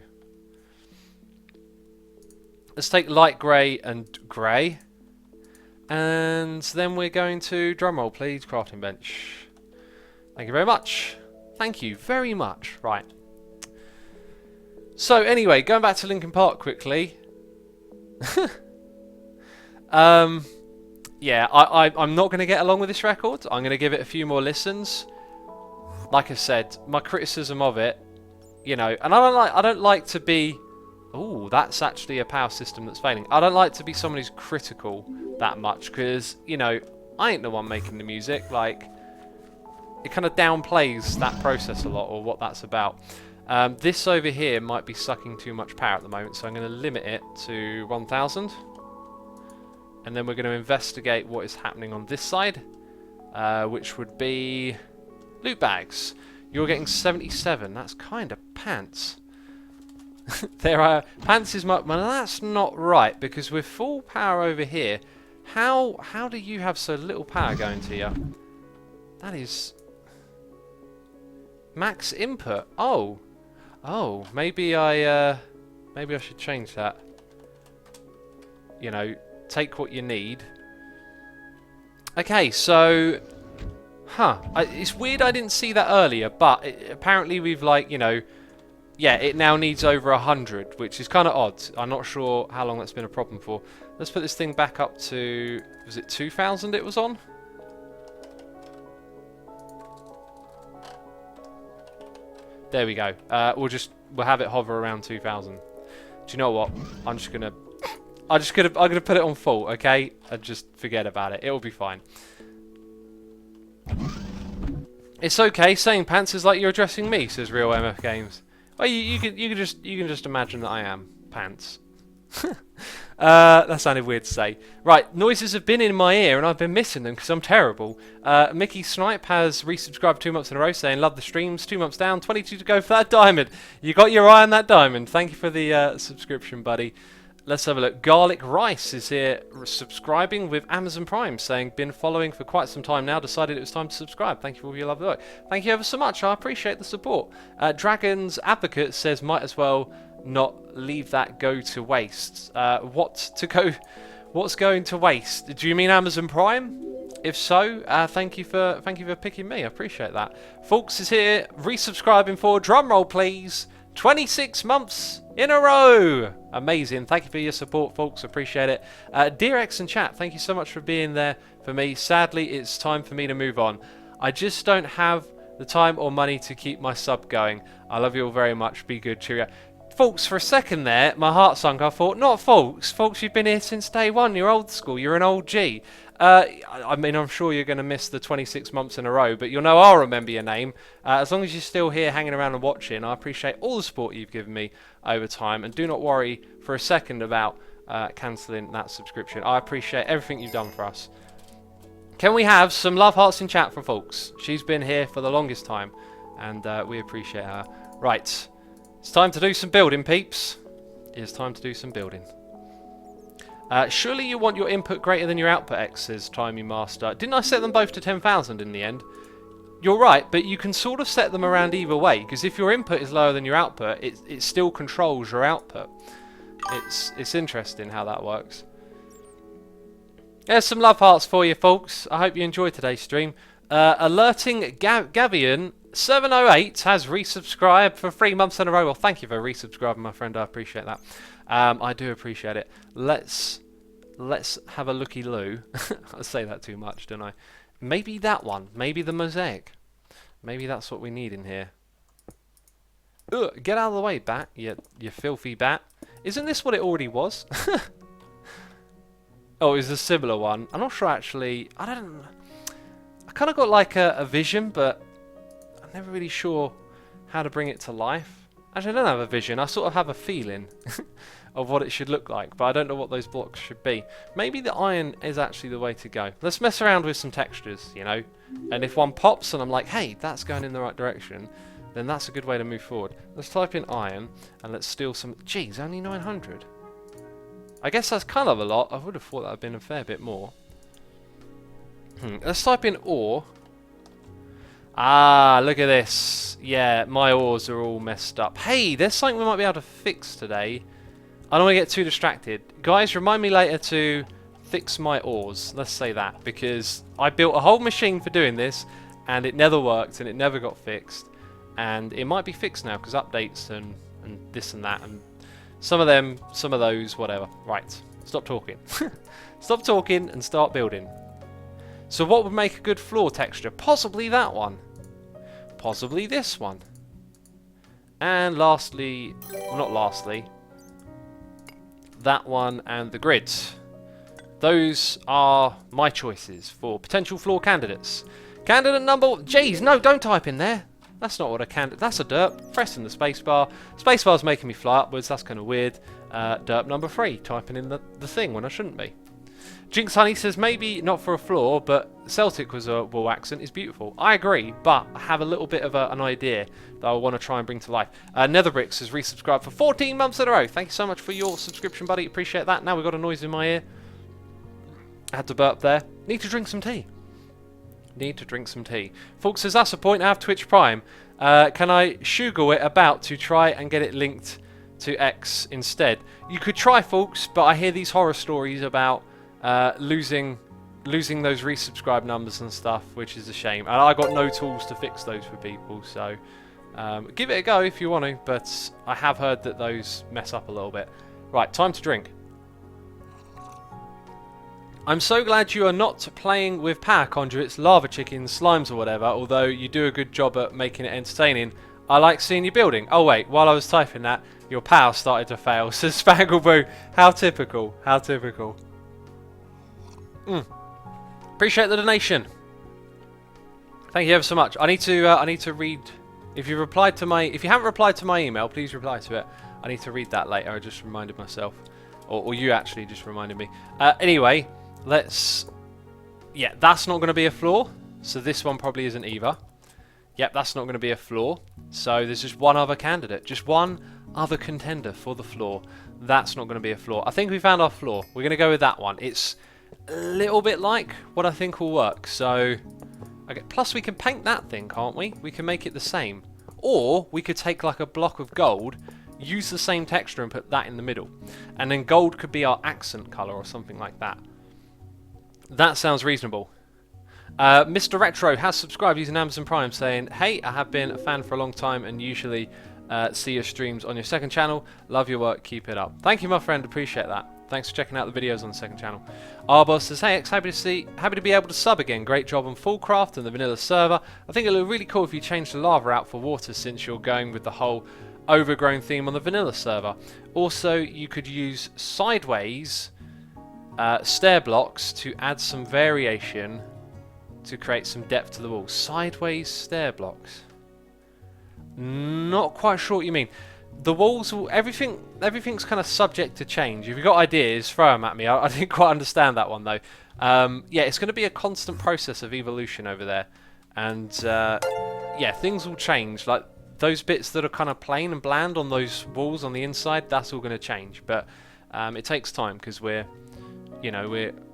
Let's take light grey and grey. And then we're going to, drumroll please, crafting bench. Thank you very much. Thank you very much. Right. So anyway, going back to Linkin Park quickly. Yeah, I'm not going to get along with this record. I'm going to give it a few more listens. Like I said, my criticism of it, and I don't like to be. Oh, that's actually a power system that's failing. I don't like to be someone who's critical that much because I ain't the one making the music. It kind of downplays that process a lot, or what that's about. This over here might be sucking too much power at the moment, so I'm going to limit it to 1000. And then we're going to investigate what is happening on this side, which would be loot bags. You're getting 77. That's kind of pants. There are pants is my. Well, that's not right because we're full power over here. How do you have so little power going to you? That is max input. Oh, maybe I should change that. You know, take what you need. Okay, so, it's weird I didn't see that earlier, but apparently we've yeah, it now needs over 100, which is kind of odd. I'm not sure how long that's been a problem for. Let's put this thing back up to, was it 2,000 it was on? There we go. We'll have it hover around 2,000. Do you know what? I'm gonna put it on full, okay? And just forget about it. It'll be fine. It's okay. Saying pants is like you're addressing me, says Real MF Games. Well, you can just imagine that I am pants. That sounded weird to say. Right, noises have been in my ear and I've been missing them because I'm terrible. Mickey Snipe has resubscribed 2 months in a row saying, love the streams, 2 months down, 22 to go for that diamond. You got your eye on that diamond. Thank you for the subscription, buddy. Let's have a look. Garlic Rice is here subscribing with Amazon Prime, saying, been following for quite some time now, decided it was time to subscribe. Thank you for all your lovely work. Thank you ever so much. I appreciate the support. Dragon's Advocate says, might as well not leave that go to waste. What's going to waste? Do you mean Amazon Prime? If so, thank you for picking me. I appreciate that. Folks is here resubscribing for, drumroll please, 26 months in a row. Amazing. Thank you for your support, folks. Appreciate it. Dear X and chat, thank you so much for being there for me. Sadly, it's time for me to move on. I just don't have the time or money to keep my sub going. I love you all very much. Be good. Cheerio. Folks, for a second there, my heart sunk. I thought, not Folks. Folks, you've been here since day one. You're old school. You're an old G. I mean, I'm sure you're going to miss the 26 months in a row, but you'll know I'll remember your name. As long as you're still here hanging around and watching, I appreciate all the support you've given me over time. And do not worry for a second about cancelling that subscription. I appreciate everything you've done for us. Can we have some love hearts in chat for Folks? She's been here for the longest time, and we appreciate her. Right. It's time to do some building, peeps. It's time to do some building. Surely you want your input greater than your output, X, says Timey Master. Didn't I set them both to 10,000 in the end? You're right, but you can sort of set them around either way, because if your input is lower than your output, it still controls your output. It's interesting how that works. There's some love hearts for you, folks. I hope you enjoyed today's stream. Alerting Gavian 708 has resubscribed for 3 months in a row. Well, thank you for resubscribing, my friend. I appreciate that. I do appreciate it. Let's have a looky-loo. I say that too much, don't I? Maybe that one. Maybe the mosaic. Maybe that's what we need in here. Ugh, get out of the way, bat. You filthy bat. Isn't this what it already was? Oh, it's a similar one. I'm not sure, actually. I kind of got like a vision, but I'm never really sure how to bring it to life. Actually, I don't have a vision. I sort of have a feeling of what it should look like, but I don't know what those blocks should be. Maybe the iron is actually the way to go. Let's mess around with some textures, you know? And if one pops and I'm like, hey, that's going in the right direction, then that's a good way to move forward. Let's type in iron and let's steal some... Geez, only 900. I guess that's kind of a lot. I would have thought that would have been a fair bit more. Let's type in ore. Ah, look at this. Yeah, my ores are all messed up. Hey, there's something we might be able to fix today. I don't want to get too distracted. Guys, remind me later to fix my ores. Let's say that, because I built a whole machine for doing this, and it never worked, and it never got fixed. And it might be fixed now, because updates and this and that, and some of those, whatever. Right, stop talking. Stop talking and start building. So what would make a good floor texture? Possibly that one. Possibly this one. And lastly, well, not lastly, that one and the grids. Those are my choices for potential floor candidates. Candidate number... Jeez, no, don't type in there. That's not what a candidate... That's a derp. Pressing the spacebar. Spacebar's making me fly upwards. That's kind of weird. Derp number 3. Typing in the thing when I shouldn't be. Jinx Honey says maybe not for a floor, but Celtic was a wool accent is beautiful. I agree, but I have a little bit of an idea that I want to try and bring to life. Netherbricks has resubscribed for 14 months in a row. Thank you so much for your subscription, buddy. Appreciate that. Now we've got a noise in my ear. I had to burp there. Need to drink some tea. Need to drink some tea. Fulk says that's a point. I have Twitch Prime. Can I sugar it about to try and get it linked to X instead? You could try, folks, but I hear these horror stories about losing those resubscribe numbers and stuff, which is a shame. And I got no tools to fix those for people, so give it a go if you want to, but I have heard that those mess up a little bit. Right, time to drink. I'm so glad you are not playing with power conduits, lava chickens, slimes or whatever, although you do a good job at making it entertaining. I like seeing you building. Oh wait, while I was typing that, your power started to fail, says Spangleboo. How typical, how typical. Appreciate the donation. Thank you ever so much. I need to read. If you haven't replied to my email, please reply to it. I need to read that later. I just reminded myself, or you actually just reminded me. Anyway, yeah, that's not going to be a floor. So this one probably isn't either. Yep, that's not going to be a floor. So there's just one other candidate, just one other contender for the floor. That's not going to be a floor. I think we found our floor. We're going to go with that one. It's a little bit like what I think will work. So, okay. Plus we can paint that thing, can't we? We can make it the same. Or we could take like a block of gold, use the same texture and put that in the middle. And then gold could be our accent colour or something like that. That sounds reasonable. Mr. Retro has subscribed using Amazon Prime, saying, hey, I have been a fan for a long time and usually see your streams on your second channel. Love your work, keep it up. Thank you, my friend, appreciate that. Thanks for checking out the videos on the second channel. Arbos says, hey X, happy to be able to sub again. Great job on Foolcraft and the vanilla server. I think it'll look really cool if you change the lava out for water, since you're going with the whole overgrown theme on the vanilla server. Also, you could use sideways stair blocks to add some variation to create some depth to the wall. Sideways stair blocks. Not quite sure what you mean. The walls will, everything's kind of subject to change. If you've got ideas, throw them at me. I didn't quite understand that one though. Yeah, it's going to be a constant process of evolution over there, and yeah, things will change. Like those bits that are kind of plain and bland on those walls on the inside, that's all going to change. But it takes time because we're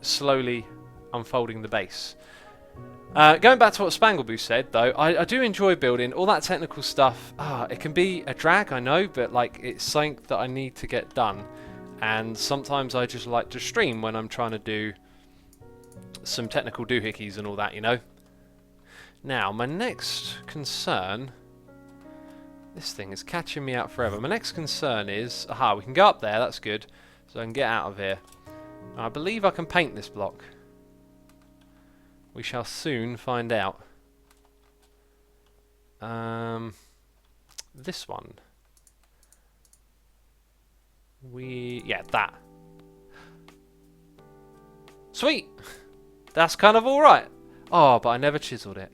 slowly unfolding the base. Going back to what Spangleboo said, though, I do enjoy building all that technical stuff. It can be a drag, I know, but like it's something that I need to get done. And sometimes I just like to stream when I'm trying to do some technical doohickeys and all that, you know. Now, my next concern... This thing is catching me out forever. My next concern is... Aha, we can go up there, that's good. So I can get out of here. I believe I can paint this block. We shall soon find out. This one. Yeah, that. Sweet! That's kind of alright. Oh, but I never chiseled it.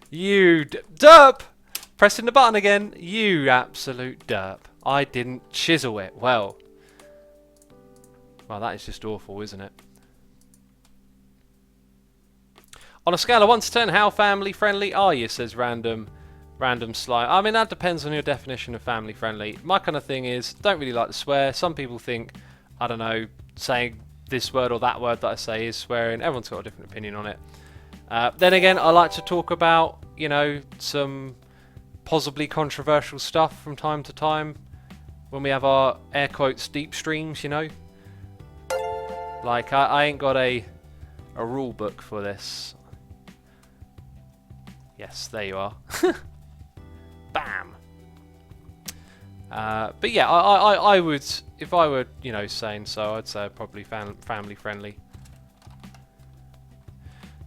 You derp! Pressing the button again. You absolute derp. I didn't chisel it. Well, that is just awful, isn't it? On a scale of 1 to 10, how family friendly are you? Says random slime. I mean, that depends on your definition of family friendly. My kind of thing is, don't really like to swear. Some people think, I don't know, saying this word or that word that I say is swearing. Everyone's got a different opinion on it. Then again, I like to talk about, you know, some possibly controversial stuff from time to time when we have our air quotes deep streams, you know. Like, I ain't got a rule book for this. Yes, there you are. Bam. But yeah, I would, if I were, you know, saying so, I'd say probably family friendly.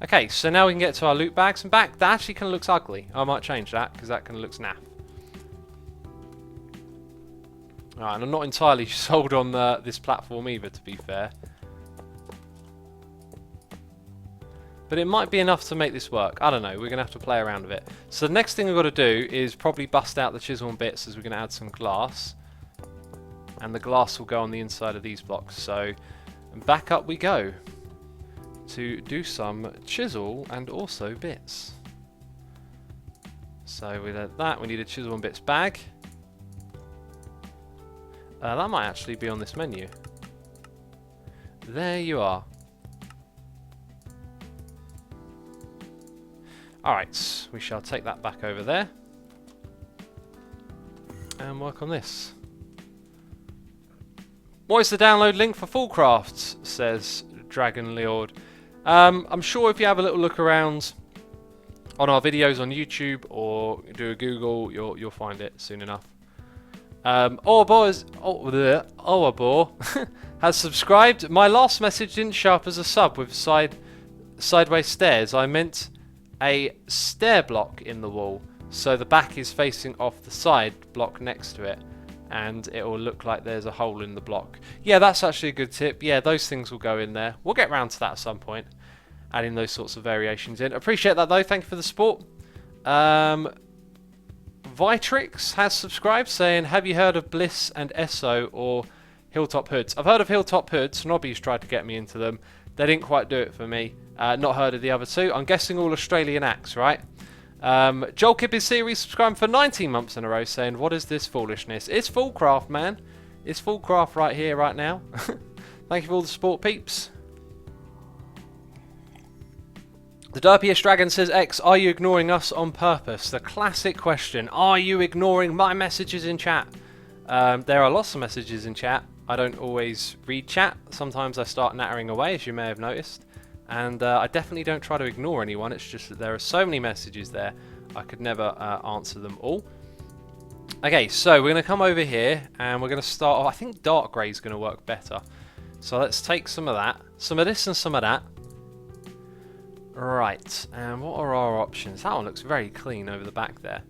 Okay, so now we can get to our loot bags and back. That actually kind of looks ugly. I might change that because that kind of looks naff. Alright, and I'm not entirely sold on this platform either, to be fair. But it might be enough to make this work. I don't know. We're going to have to play around with it. So the next thing we've got to do is probably bust out the chisel and bits, as we're going to add some glass. And the glass will go on the inside of these blocks. So And back up we go to do some chisel and also bits. So we did that. We need a chisel and bits bag. That might actually be on this menu. There you are. Alright, we shall take that back over there and work on this. What is the download link for Foolcraft? Says Dragon Lord. I'm sure if you have a little look around on our videos on YouTube or do a Google, you'll find it soon enough. Orbor has subscribed. My last message didn't show up as a sub with sideways stairs. I meant a stair block in the wall, so the back is facing off the side block next to it, and it will look like there's a hole in the block. Yeah, that's actually a good tip. Yeah, those things will go in there. We'll get round to that at some point, adding those sorts of variations in. Appreciate that though. Thank you for the support. Vitrix has subscribed, saying, have you heard of Bliss and Esso or Hilltop Hoods? I've heard of Hilltop Hoods. Nobby's tried to get me into them. They didn't quite do it for me. Not heard of the other two. I'm guessing all Australian acts, right? Joel Kipp's series subscribed for 19 months in a row, saying, what is this foolishness? It's Foolcraft, man. It's Foolcraft right here, right now. Thank you for all the support, peeps. The Derpiest Dragon says, X, are you ignoring us on purpose? The classic question. Are you ignoring my messages in chat? There are lots of messages in chat. I don't always read chat. Sometimes I start nattering away, as you may have noticed. And I definitely don't try to ignore anyone. It's just that there are so many messages there, I could never answer them all. Okay, so we're going to come over here and we're going to start off. I think dark grey is going to work better. So let's take some of that, some of this and some of that. Right, and what are our options? That one looks very clean over the back there.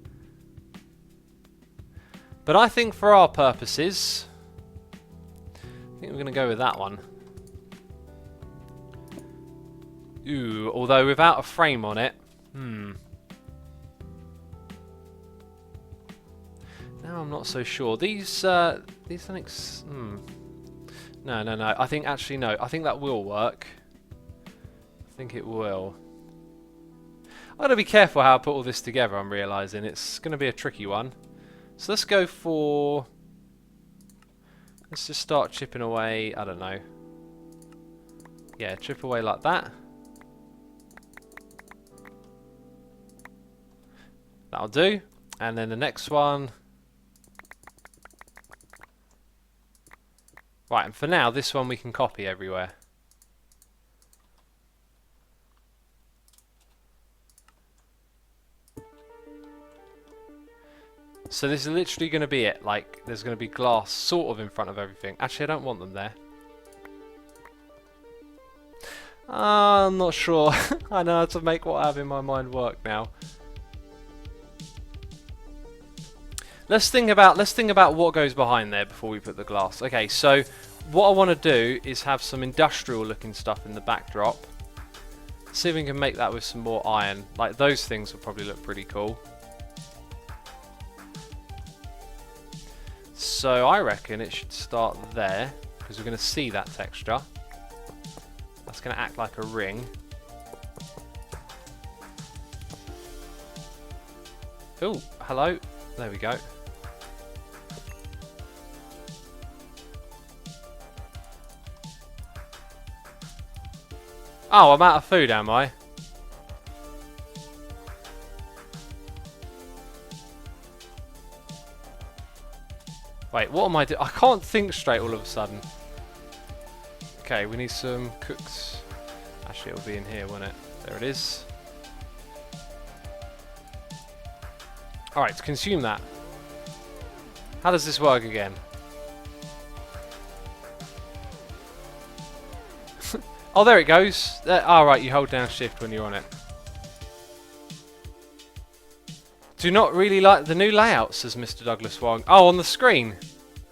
But I think for our purposes, I think we're going to go with that one. Ooh, although without a frame on it, now I'm not so sure. These things, No. I think actually no. I think that will work. I think it will. I've got to be careful how I put all this together. I'm realising it's going to be a tricky one. So let's go for. Let's just start chipping away. I don't know. Yeah, chip away like that. That'll do. And then the next one. Right, and for now, this one we can copy everywhere. So this is literally going to be it. Like, there's going to be glass sort of in front of everything. Actually, I don't want them there. I'm not sure. I know how to make what I have in my mind work now. Let's think about what goes behind there before we put the glass. Okay, so what I want to do is have some industrial looking stuff in the backdrop. See if we can make that with some more iron. Like, those things will probably look pretty cool. So I reckon it should start there, because we're going to see that texture. That's going to act like a ring. Oh, hello. There we go. Oh, I'm out of food, am I? Wait, what am I doing? I can't think straight all of a sudden. Okay, we need some cooks. Actually, it'll be in here, won't it? There it is. Alright, consume that. How does this work again? Oh, there it goes. Alright, you hold down shift when you're on it. Do not really like the new layout, says Mr. Douglas Wong. Oh, on the screen.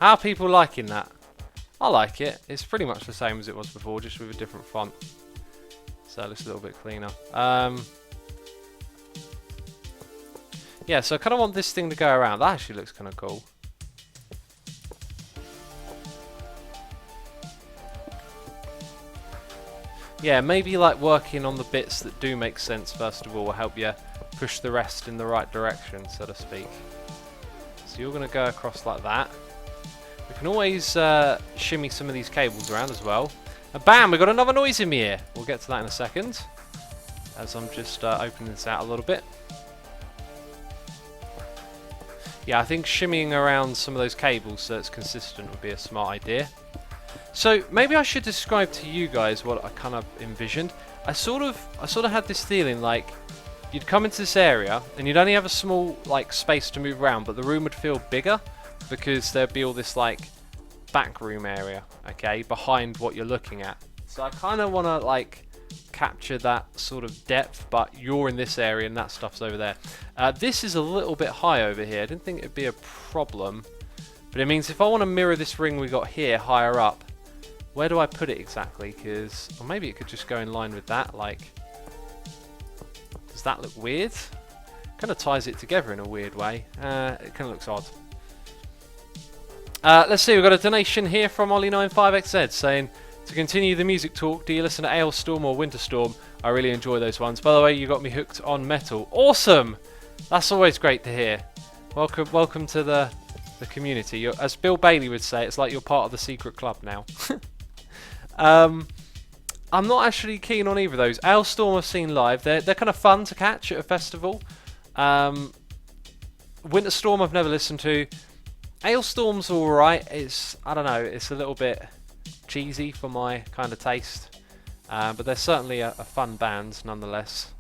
How are people liking that? I like it. It's pretty much the same as it was before, just with a different font. So it looks a little bit cleaner. Yeah, so I kind of want this thing to go around. That actually looks kind of cool. Yeah, maybe like working on the bits that do make sense first of all will help you push the rest in the right direction, so to speak. So you're going to go across like that. We can always shimmy some of these cables around as well. And bam, we got another noise in my ear. We'll get to that in a second, as I'm just opening this out a little bit. Yeah, I think shimmying around some of those cables so it's consistent would be a smart idea. So maybe I should describe to you guys what I kind of envisioned. I sort of had this feeling like you'd come into this area and you'd only have a small like space to move around, but the room would feel bigger because there'd be all this like back room area, okay, behind what you're looking at. So I kind of want to like capture that sort of depth, but you're in this area and that stuff's over there. This is a little bit high over here. I didn't think it'd be a problem, but it means if I want to mirror this ring we got here higher up, where do I put it exactly? Because, or maybe it could just go in line with that. Like, does that look weird? Kind of ties it together in a weird way. It kind of looks odd. Let's see, we've got a donation here from Ollie95XZ saying, to continue the music talk, do you listen to Ailstorm or Winterstorm? I really enjoy those ones. By the way, you got me hooked on metal. Awesome! That's always great to hear. Welcome to the community. As Bill Bailey would say, it's like you're part of the secret club now. I'm not actually keen on either of those. Ailstorm I've seen live. They're kind of fun to catch at a festival. Winterstorm I've never listened to. Ailstorm's alright. I don't know, it's a little bit cheesy for my kind of taste. But they're certainly a fun band nonetheless.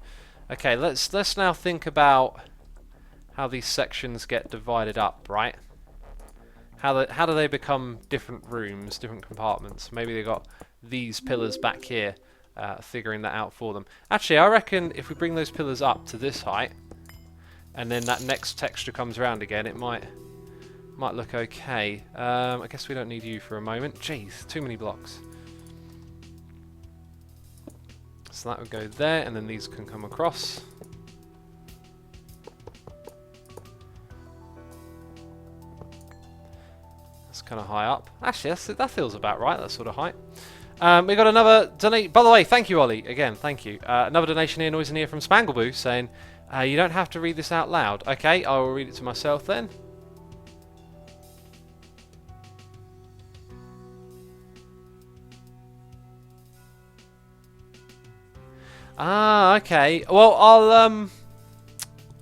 Okay, let's now think about how these sections get divided up, right? How do they become different rooms, different compartments? Maybe they got these pillars back here, figuring that out for them. Actually, I reckon if we bring those pillars up to this height, and then that next texture comes around again, it might look okay. I guess we don't need you for a moment. Jeez, too many blocks. So that would go there, and then these can come across. That's kind of high up. Actually, that feels about right, that sort of height. We got another donate. By the way, thank you, Ollie. Again, thank you. Another donation here, noise in here from Spangleboo, saying, you don't have to read this out loud. Okay, I will read it to myself then. Ah, okay. Well,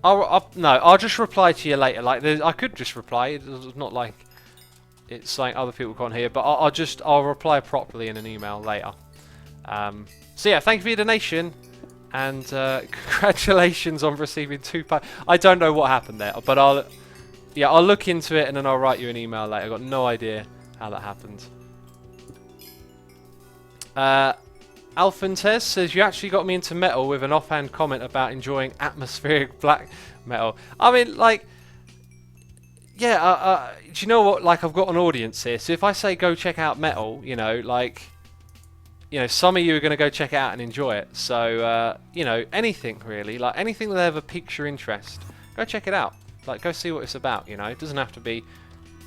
I'll just reply to you later. Like, I could just reply. It's not like it's saying other people can't hear, but I'll reply properly in an email later. So yeah, thank you for your donation, and congratulations on receiving 2 packs. I don't know what happened there, but I'll look into it and then I'll write you an email later. I've got no idea how that happened. Alphantez says, you actually got me into metal with an offhand comment about enjoying atmospheric black metal. I mean, like, yeah, do you know what? Like, I've got an audience here, so if I say go check out metal, you know, like, you know, some of you are going to go check it out and enjoy it. So, you know, anything really, like anything that ever piques your interest, go check it out. Like, go see what it's about, you know. It doesn't have to be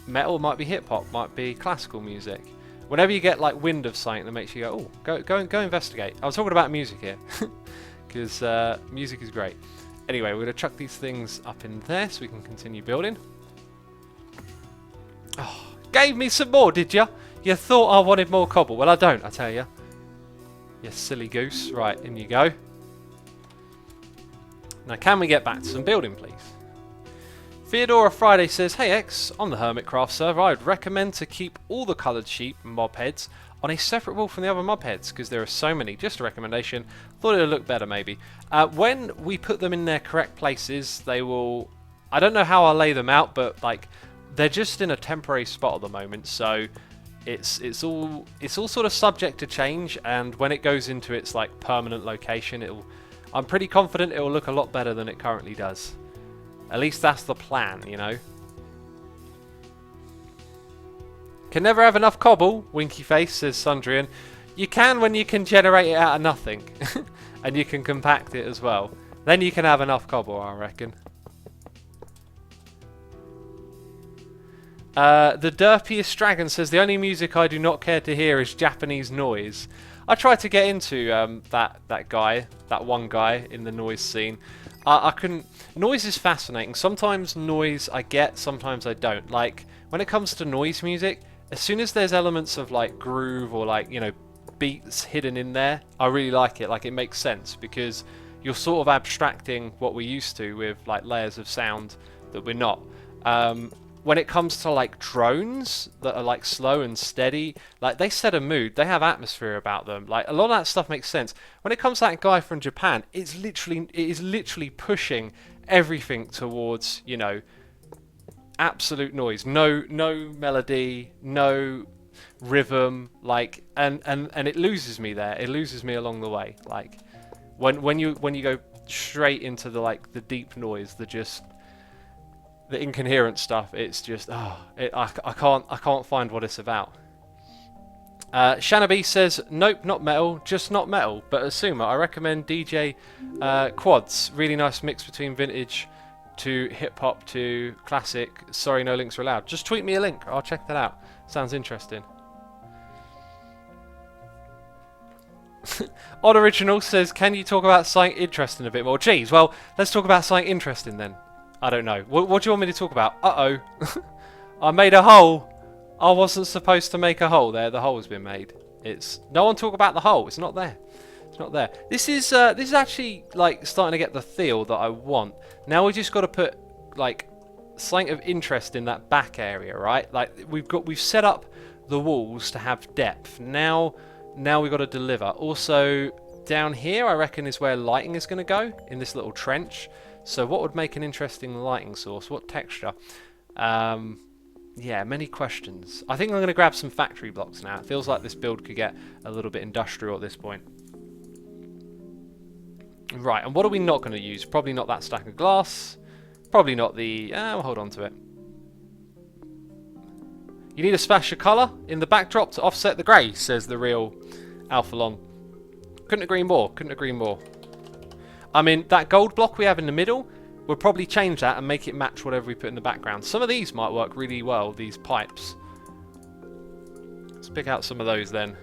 metal, it might be hip-hop, might be classical music. Whenever you get like wind of something that makes you go, oh, go investigate. I was talking about music here, because music is great. Anyway, we're going to chuck these things up in there so we can continue building. Oh, gave me some more, did you? You thought I wanted more cobble. Well, I don't, I tell you. You silly goose. Right, in you go. Now, can we get back to some building, please? Theodora Friday says, hey X, on the Hermitcraft server, I would recommend to keep all the coloured sheep mob heads on a separate wall from the other mob heads, because there are so many. Just a recommendation. Thought it would look better, maybe. When we put them in their correct places, they will... I don't know how I'll lay them out, but like they're just in a temporary spot at the moment, so it's all sort of subject to change, and when it goes into its like permanent location, I'm pretty confident it will look a lot better than it currently does. At least that's the plan, you know. Can never have enough cobble, winky face, says Sundrian. You can when you can generate it out of nothing. And you can compact it as well. Then you can have enough cobble, I reckon. The Derpiest Dragon says, the only music I do not care to hear is Japanese noise. I tried to get into that one guy in the noise scene. I couldn't... Noise is fascinating. Sometimes noise I get, sometimes I don't. Like, when it comes to noise music, as soon as there's elements of, like, groove or, like, you know, beats hidden in there, I really like it. Like, it makes sense because you're sort of abstracting what we're used to with, like, layers of sound that we're not. When it comes to like drones that are like slow and steady, like they set a mood, they have atmosphere about them. Like a lot of that stuff makes sense. When it comes to that guy from Japan, it is literally pushing everything towards, you know, absolute noise. No melody, no rhythm, like and it loses me there. It loses me along the way. Like when you go straight into the deep noise, the incoherent stuff, it's just I can't find what it's about. Shanaby says, nope, not metal, just not metal, but Asuma. I recommend DJ Quads. Really nice mix between vintage to hip hop to classic. Sorry, no links are allowed. Just tweet me a link. I'll check that out. Sounds interesting. Odd Original says, can you talk about something interesting a bit more? Geez, well, let's talk about something interesting then. I don't know. What do you want me to talk about? Uh-oh. I made a hole. I wasn't supposed to make a hole there. The hole's been made. No one talk about the hole. It's not there. It's not there. This is actually like starting to get the feel that I want. Now we just got to put like something of interest in that back area, right? Like we've set up the walls to have depth. Now we've got to deliver. Also down here I reckon is where lighting is going to go in this little trench. So what would make an interesting lighting source? What texture? Yeah, many questions. I think I'm going to grab some factory blocks now. It feels like this build could get a little bit industrial at this point. Right, and what are we not going to use? Probably not that stack of glass. Probably not the... we'll hold on to it. You need a splash of colour in the backdrop to offset the grey, says the real Alphalon. Couldn't agree more. Couldn't agree more. I mean, that gold block we have in the middle, we'll probably change that and make it match whatever we put in the background. Some of these might work really well, these pipes. Let's pick out some of those then.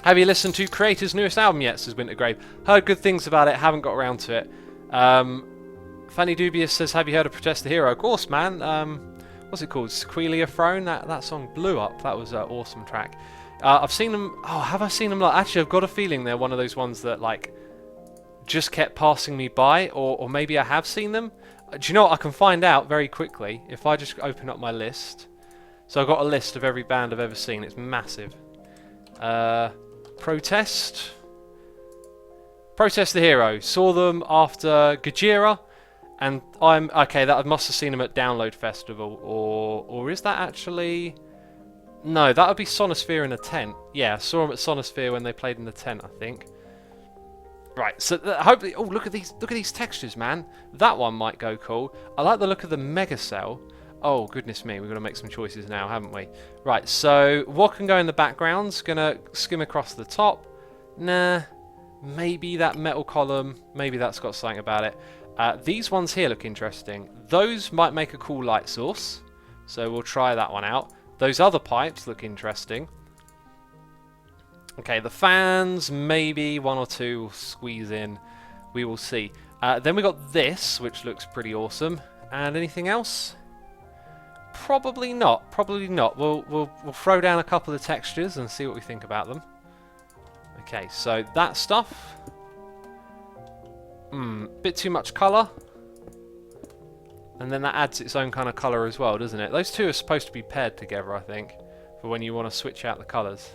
Have you listened to Creator's newest album yet, says Wintergrave? Heard good things about it, haven't got around to it. Fanny Dubious says, have you heard of Protest the Hero? Of course, man. What's it called? Sequelia Throne? That song blew up. That was an awesome track. I've seen them... Oh, have I seen them? Actually, I've got a feeling they're one of those ones that, like, just kept passing me by, or maybe I have seen them. Do you know what? I can find out very quickly if I just open up my list. So I've got a list of every band I've ever seen. It's massive. Protest the Hero. Saw them after Gajira, and okay. That I must have seen them at Download Festival, or is that actually? No, that would be Sonosphere in a tent. Yeah, I saw them at Sonosphere when they played in the tent, I think. Right, so hopefully... Oh, look at these textures, man. That one might go cool. I like the look of the Megacell. Oh, goodness me, we've got to make some choices now, haven't we? Right, so what can go in the background? Gonna skim across the top. Nah, maybe that metal column. Maybe that's got something about it. These ones here look interesting. Those might make a cool light source. So we'll try that one out. Those other pipes look interesting. Okay, the fans, maybe one or two will squeeze in. We will see. Then we got this, which looks pretty awesome. And anything else? Probably not. Probably not. We'll throw down a couple of textures and see what we think about them. Okay, so that stuff. Bit too much colour. And then that adds its own kind of colour as well, doesn't it? Those two are supposed to be paired together, I think, for when you want to switch out the colours.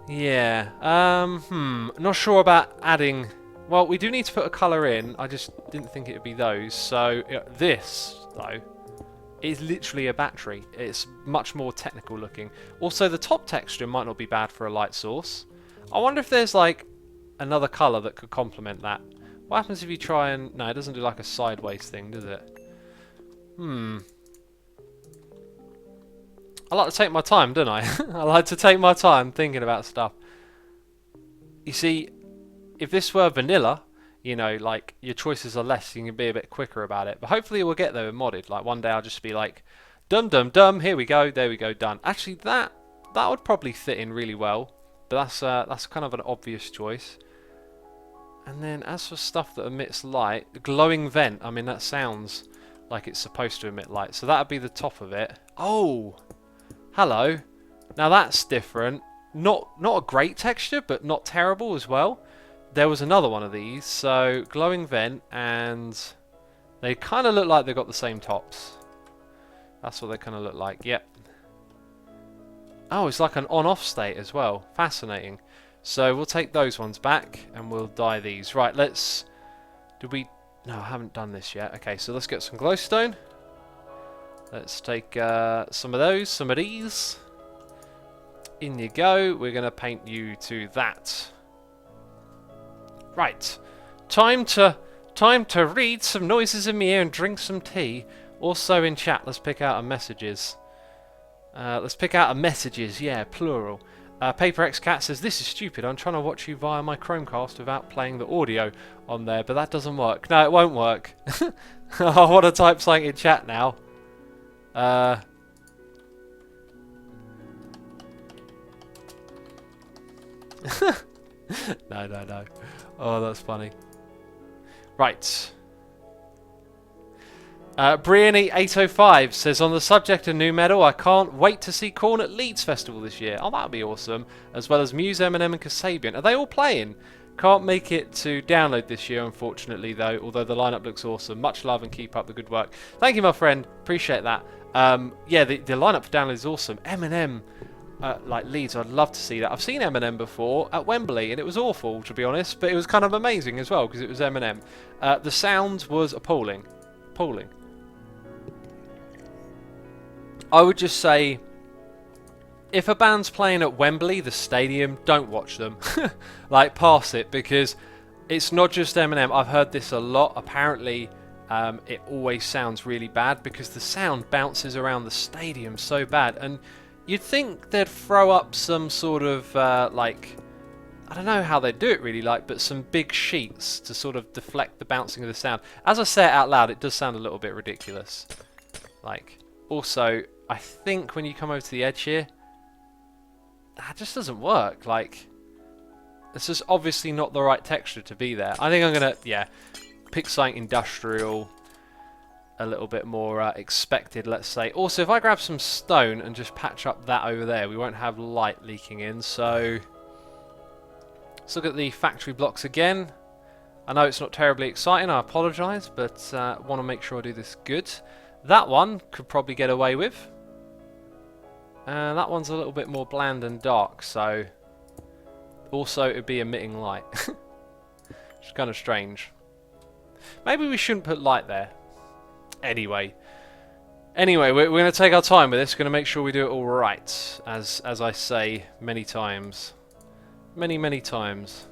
Yeah, not sure about adding... Well, we do need to put a colour in, I just didn't think it would be those. So, this, though, is literally a battery. It's much more technical looking. Also, the top texture might not be bad for a light source. I wonder if there's, like, another colour that could complement that. What happens if you try and... No, it doesn't do, like, a sideways thing, does it? I like to take my time, don't I? I like to take my time thinking about stuff. You see, if this were vanilla, you know, like your choices are less, you can be a bit quicker about it. But hopefully we'll get there with modded. Like one day I'll just be like, dum dum dum, here we go, there we go, done. Actually, that would probably fit in really well. But that's kind of an obvious choice. And then as for stuff that emits light, glowing vent. I mean, that sounds like it's supposed to emit light. So that would be the top of it. Oh, hello. Now that's different. Not a great texture, but not terrible as well. There was another one of these. So glowing vent, and they kind of look like they've got the same tops. That's what they kind of look like. Yep. Oh, it's like an on-off state as well. Fascinating. So we'll take those ones back and we'll dye these. Right, let's... Did we... No, I haven't done this yet. Okay, so let's get some glowstone. Let's take some of those, some of these. In you go. We're going to paint you to that. Right. Time to read some noises in my ear and drink some tea. Also in chat, let's pick out our messages. Let's pick out our messages. Yeah, plural. Paper X Cat says, this is stupid. I'm trying to watch you via my Chromecast without playing the audio on there, but that doesn't work. No, it won't work. I want to type something in chat now. No. Oh, that's funny. Right. Briany805 says, on the subject of new metal, I can't wait to see Korn at Leeds Festival this year. Oh, that would be awesome. As well as Muse, Eminem and Kasabian. Are they all playing? Can't make it to download this year, unfortunately, though, although the lineup looks awesome. Much love and keep up the good work. Thank you, my friend. Appreciate that. Yeah, the lineup for download is awesome. Eminem, like Leeds, I'd love to see that. I've seen Eminem before at Wembley, and it was awful, to be honest, but it was kind of amazing as well, because it was Eminem. The sound was appalling. Appalling. I would just say, if a band's playing at Wembley, the stadium, don't watch them. Like, pass it, because it's not just Eminem. I've heard this a lot. Apparently, it always sounds really bad because the sound bounces around the stadium so bad. And you'd think they'd throw up some sort of, like, I don't know how they do it really, like, but some big sheets to sort of deflect the bouncing of the sound. As I say it out loud, it does sound a little bit ridiculous. Like, also, I think when you come over to the edge here, that just doesn't work. Like, it's just obviously not the right texture to be there. I think I'm gonna, yeah, pick something industrial, a little bit more expected, let's say. Also, if I grab some stone and just patch up that over there, we won't have light leaking in. So let's look at the factory blocks again. I know it's not terribly exciting, I apologise, but want to make sure I do this good. That one could probably get away with. That one's a little bit more bland and dark, so also it would be emitting light. Which is kind of strange. Maybe we shouldn't put light there. Anyway, we're going to take our time with this. Going to make sure we do it all right, as I say many times. Many times.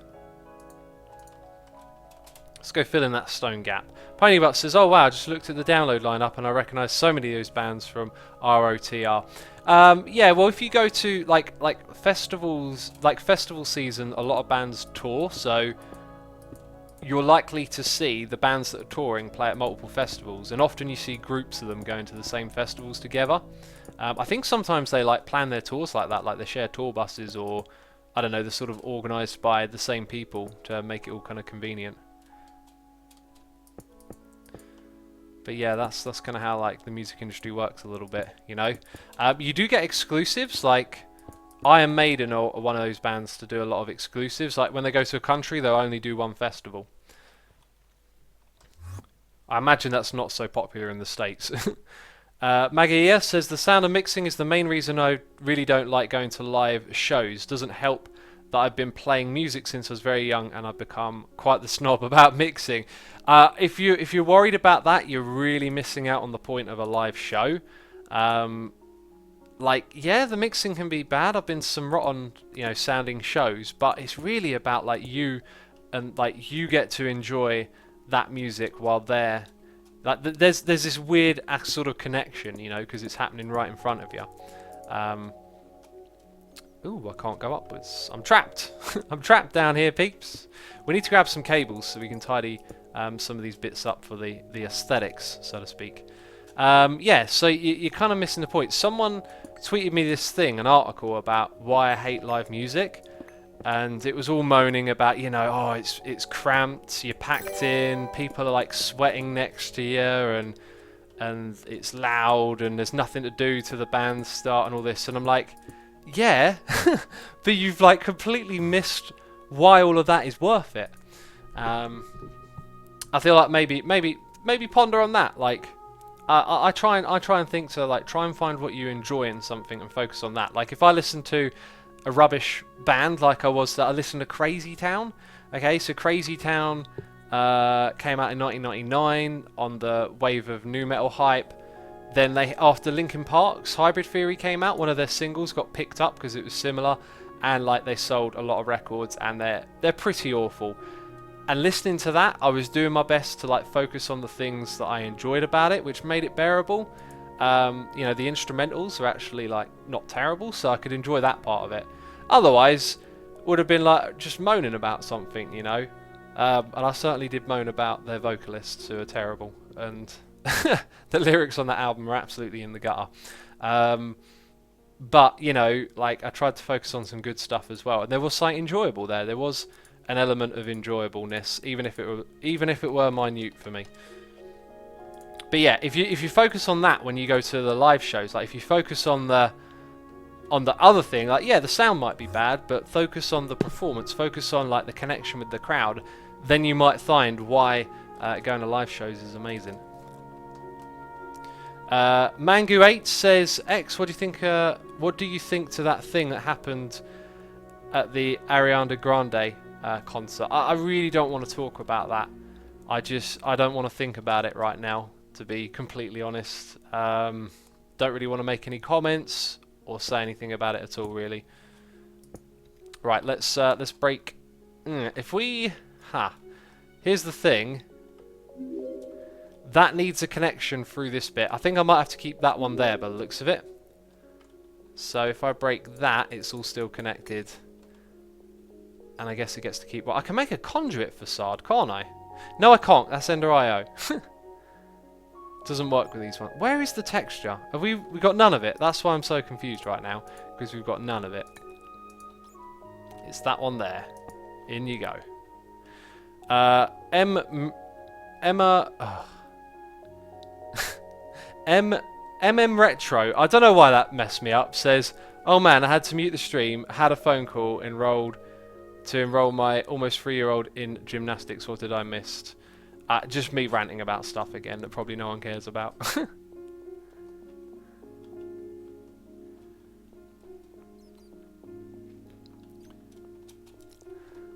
Let's go fill in that stone gap. Ponybutt says, oh wow, I just looked at the download lineup and I recognise so many of those bands from ROTR. Yeah, well, if you go to like festivals, like festival season, a lot of bands tour, so you're likely to see the bands that are touring play at multiple festivals, and often you see groups of them going to the same festivals together. I think sometimes they like plan their tours like that, like they share tour buses, or I don't know, they're sort of organised by the same people to make it all kind of convenient. But yeah, that's kind of how like the music industry works a little bit, you know. You do get exclusives, like Iron Maiden are one of those bands to do a lot of exclusives. Like when they go to a country, they'll only do one festival. I imagine that's not so popular in the States. Maggie says, the sound of mixing is the main reason I really don't like going to live shows. Doesn't help that I've been playing music since I was very young and I've become quite the snob about mixing. If you're worried about that, you're really missing out on the point of a live show. Like, yeah, the mixing can be bad. I've been to some rotten, sounding shows, but it's really about like you, and like you get to enjoy that music while they're like there's this weird sort of connection, because it's happening right in front of you. Ooh, I can't go upwards. I'm trapped. I'm trapped down here, peeps. We need to grab some cables so we can tidy some of these bits up for the aesthetics, so to speak. Yeah, so you're kind of missing the point. Someone tweeted me this thing, an article about why I hate live music. And it was all moaning about, you know, oh, it's cramped, you're packed in, people are like sweating next to you, and it's loud, and there's nothing to do to the band start and all this. And I'm like, yeah, but you've like completely missed why all of that is worth it. I feel like maybe ponder on that. Like, I try and think to like try and find what you enjoy in something and focus on that. Like if I listen to a rubbish band like I listened to Crazy Town. Okay, so Crazy Town came out in 1999 on the wave of nu metal hype. Then after Linkin Park's Hybrid Theory came out, one of their singles got picked up because it was similar, and like they sold a lot of records, and they're pretty awful. And listening to that, I was doing my best to like focus on the things that I enjoyed about it, which made it bearable. You know, the instrumentals are actually like not terrible, so I could enjoy that part of it. Otherwise, would have been like just moaning about something, you know. And I certainly did moan about their vocalists who are terrible, and the lyrics on that album are absolutely in the gutter. But you know, like I tried to focus on some good stuff as well, and there was something enjoyable there. There was an element of enjoyableness, even if it were minute for me. But yeah, if you focus on that when you go to the live shows, like if you focus on the other thing, like yeah, the sound might be bad, but focus on the performance, focus on like the connection with the crowd, then you might find why going to live shows is amazing. Mangu8 says, X, what do you think to that thing that happened at the Ariana Grande concert? I really don't want to talk about that. I don't want to think about it right now, to be completely honest. Don't really want to make any comments or say anything about it at all, really. Right, let's break. Here's the thing. That needs a connection through this bit. I think I might have to keep that one there by the looks of it. So if I break that, it's all still connected. And I guess it gets to keep... Well, I can make a conduit facade, can't I? No, I can't. That's Ender IO. Doesn't work with these ones. Where is the texture? Have we got none of it? That's why I'm so confused right now, because we've got none of it. It's that one there. In you go. Emma... MM Retro, I don't know why that messed me up, says, oh man, I had to mute the stream, had a phone call, enroll my almost 3-year-old in gymnastics. What did I miss? Just me ranting about stuff again that probably no one cares about.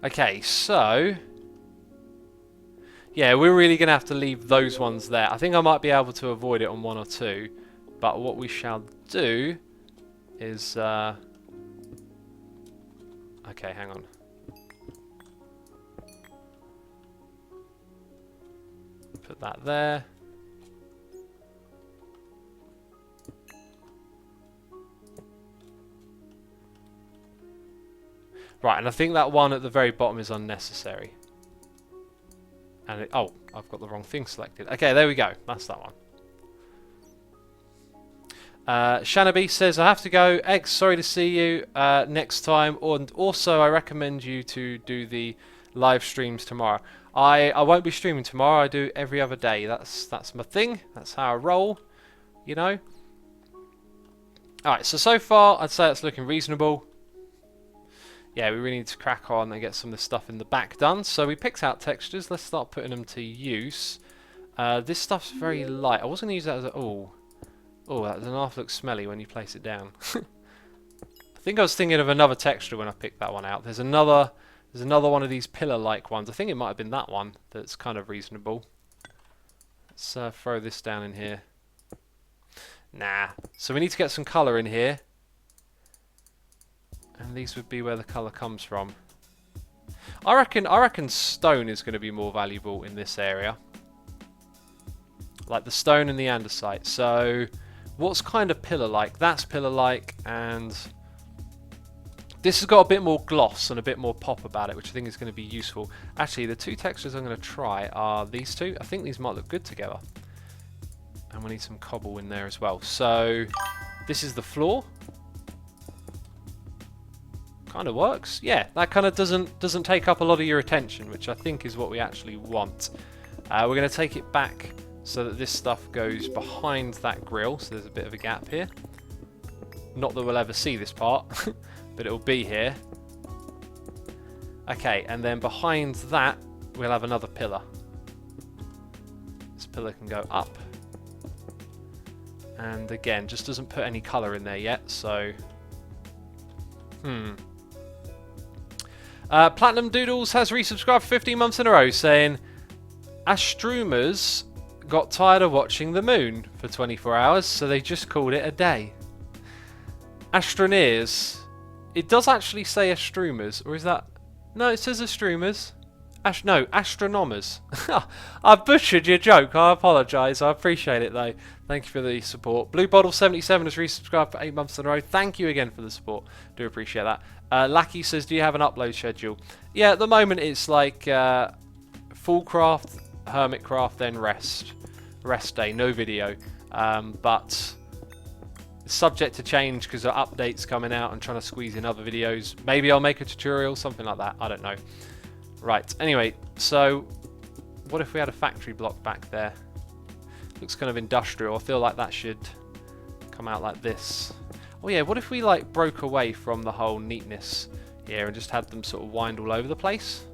Okay, so... yeah, we're really going to have to leave those ones there. I think I might be able to avoid it on 1 or 2. But what we shall do is... okay, hang on. Put that there. Right, and I think that one at the very bottom is unnecessary. And oh, I've got the wrong thing selected. Okay, there we go. That's that one. Shanaby says, I have to go. X, sorry to see you next time. And also, I recommend you to do the live streams tomorrow. I won't be streaming tomorrow. I do every other day. That's my thing. That's how I roll, you know. Alright, so far, I'd say it's looking reasonable. Yeah, we really need to crack on and get some of the stuff in the back done. So we picked out textures. Let's start putting them to use. This stuff's very light. I was going to use that as a... oh, that doesn't half look smelly when you place it down. I think I was thinking of another texture when I picked that one out. There's another one of these pillar-like ones. I think it might have been that one that's kind of reasonable. Let's throw this down in here. Nah. So we need to get some colour in here. And these would be where the colour comes from. I reckon stone is going to be more valuable in this area. Like the stone and the andesite. So, what's kind of pillar-like? That's pillar-like, and This has got a bit more gloss and a bit more pop about it, which I think is going to be useful. Actually, the two textures I'm going to try are these two. I think these might look good together. And we need some cobble in there as well. So this is the floor. Kind of works. Yeah, that kind of doesn't take up a lot of your attention, which I think is what we actually want. We're going to take it back so that this stuff goes behind that grill. So there's a bit of a gap here. Not that we'll ever see this part. But it'll be here. Okay, and then behind that we'll have another pillar. This pillar can go up. And again, just doesn't put any colour in there yet, so... Platinum Doodles has resubscribed for 15 months in a row, saying Astrumers got tired of watching the moon for 24 hours, so they just called it a day. Astroneers... It does actually say Astrumers, or is that... No, it says Astrumers. No, Astronomers. I butchered your joke, I apologise. I appreciate it though. Thank you for the support. Blue Bottle 77 has resubscribed for 8 months in a row. Thank you again for the support. Do appreciate that. Lackey says, do you have an upload schedule? Yeah, at the moment it's like Foolcraft, Hermitcraft, then rest. Rest day, no video. But... subject to change because of updates coming out and trying to squeeze in other videos. Maybe I'll make a tutorial, something like that. I don't know. Right, anyway, so what if we had a factory block back there? Looks kind of industrial. I feel like that should come out like this. Oh yeah, what if we like broke away from the whole neatness here and just had them sort of wind all over the place?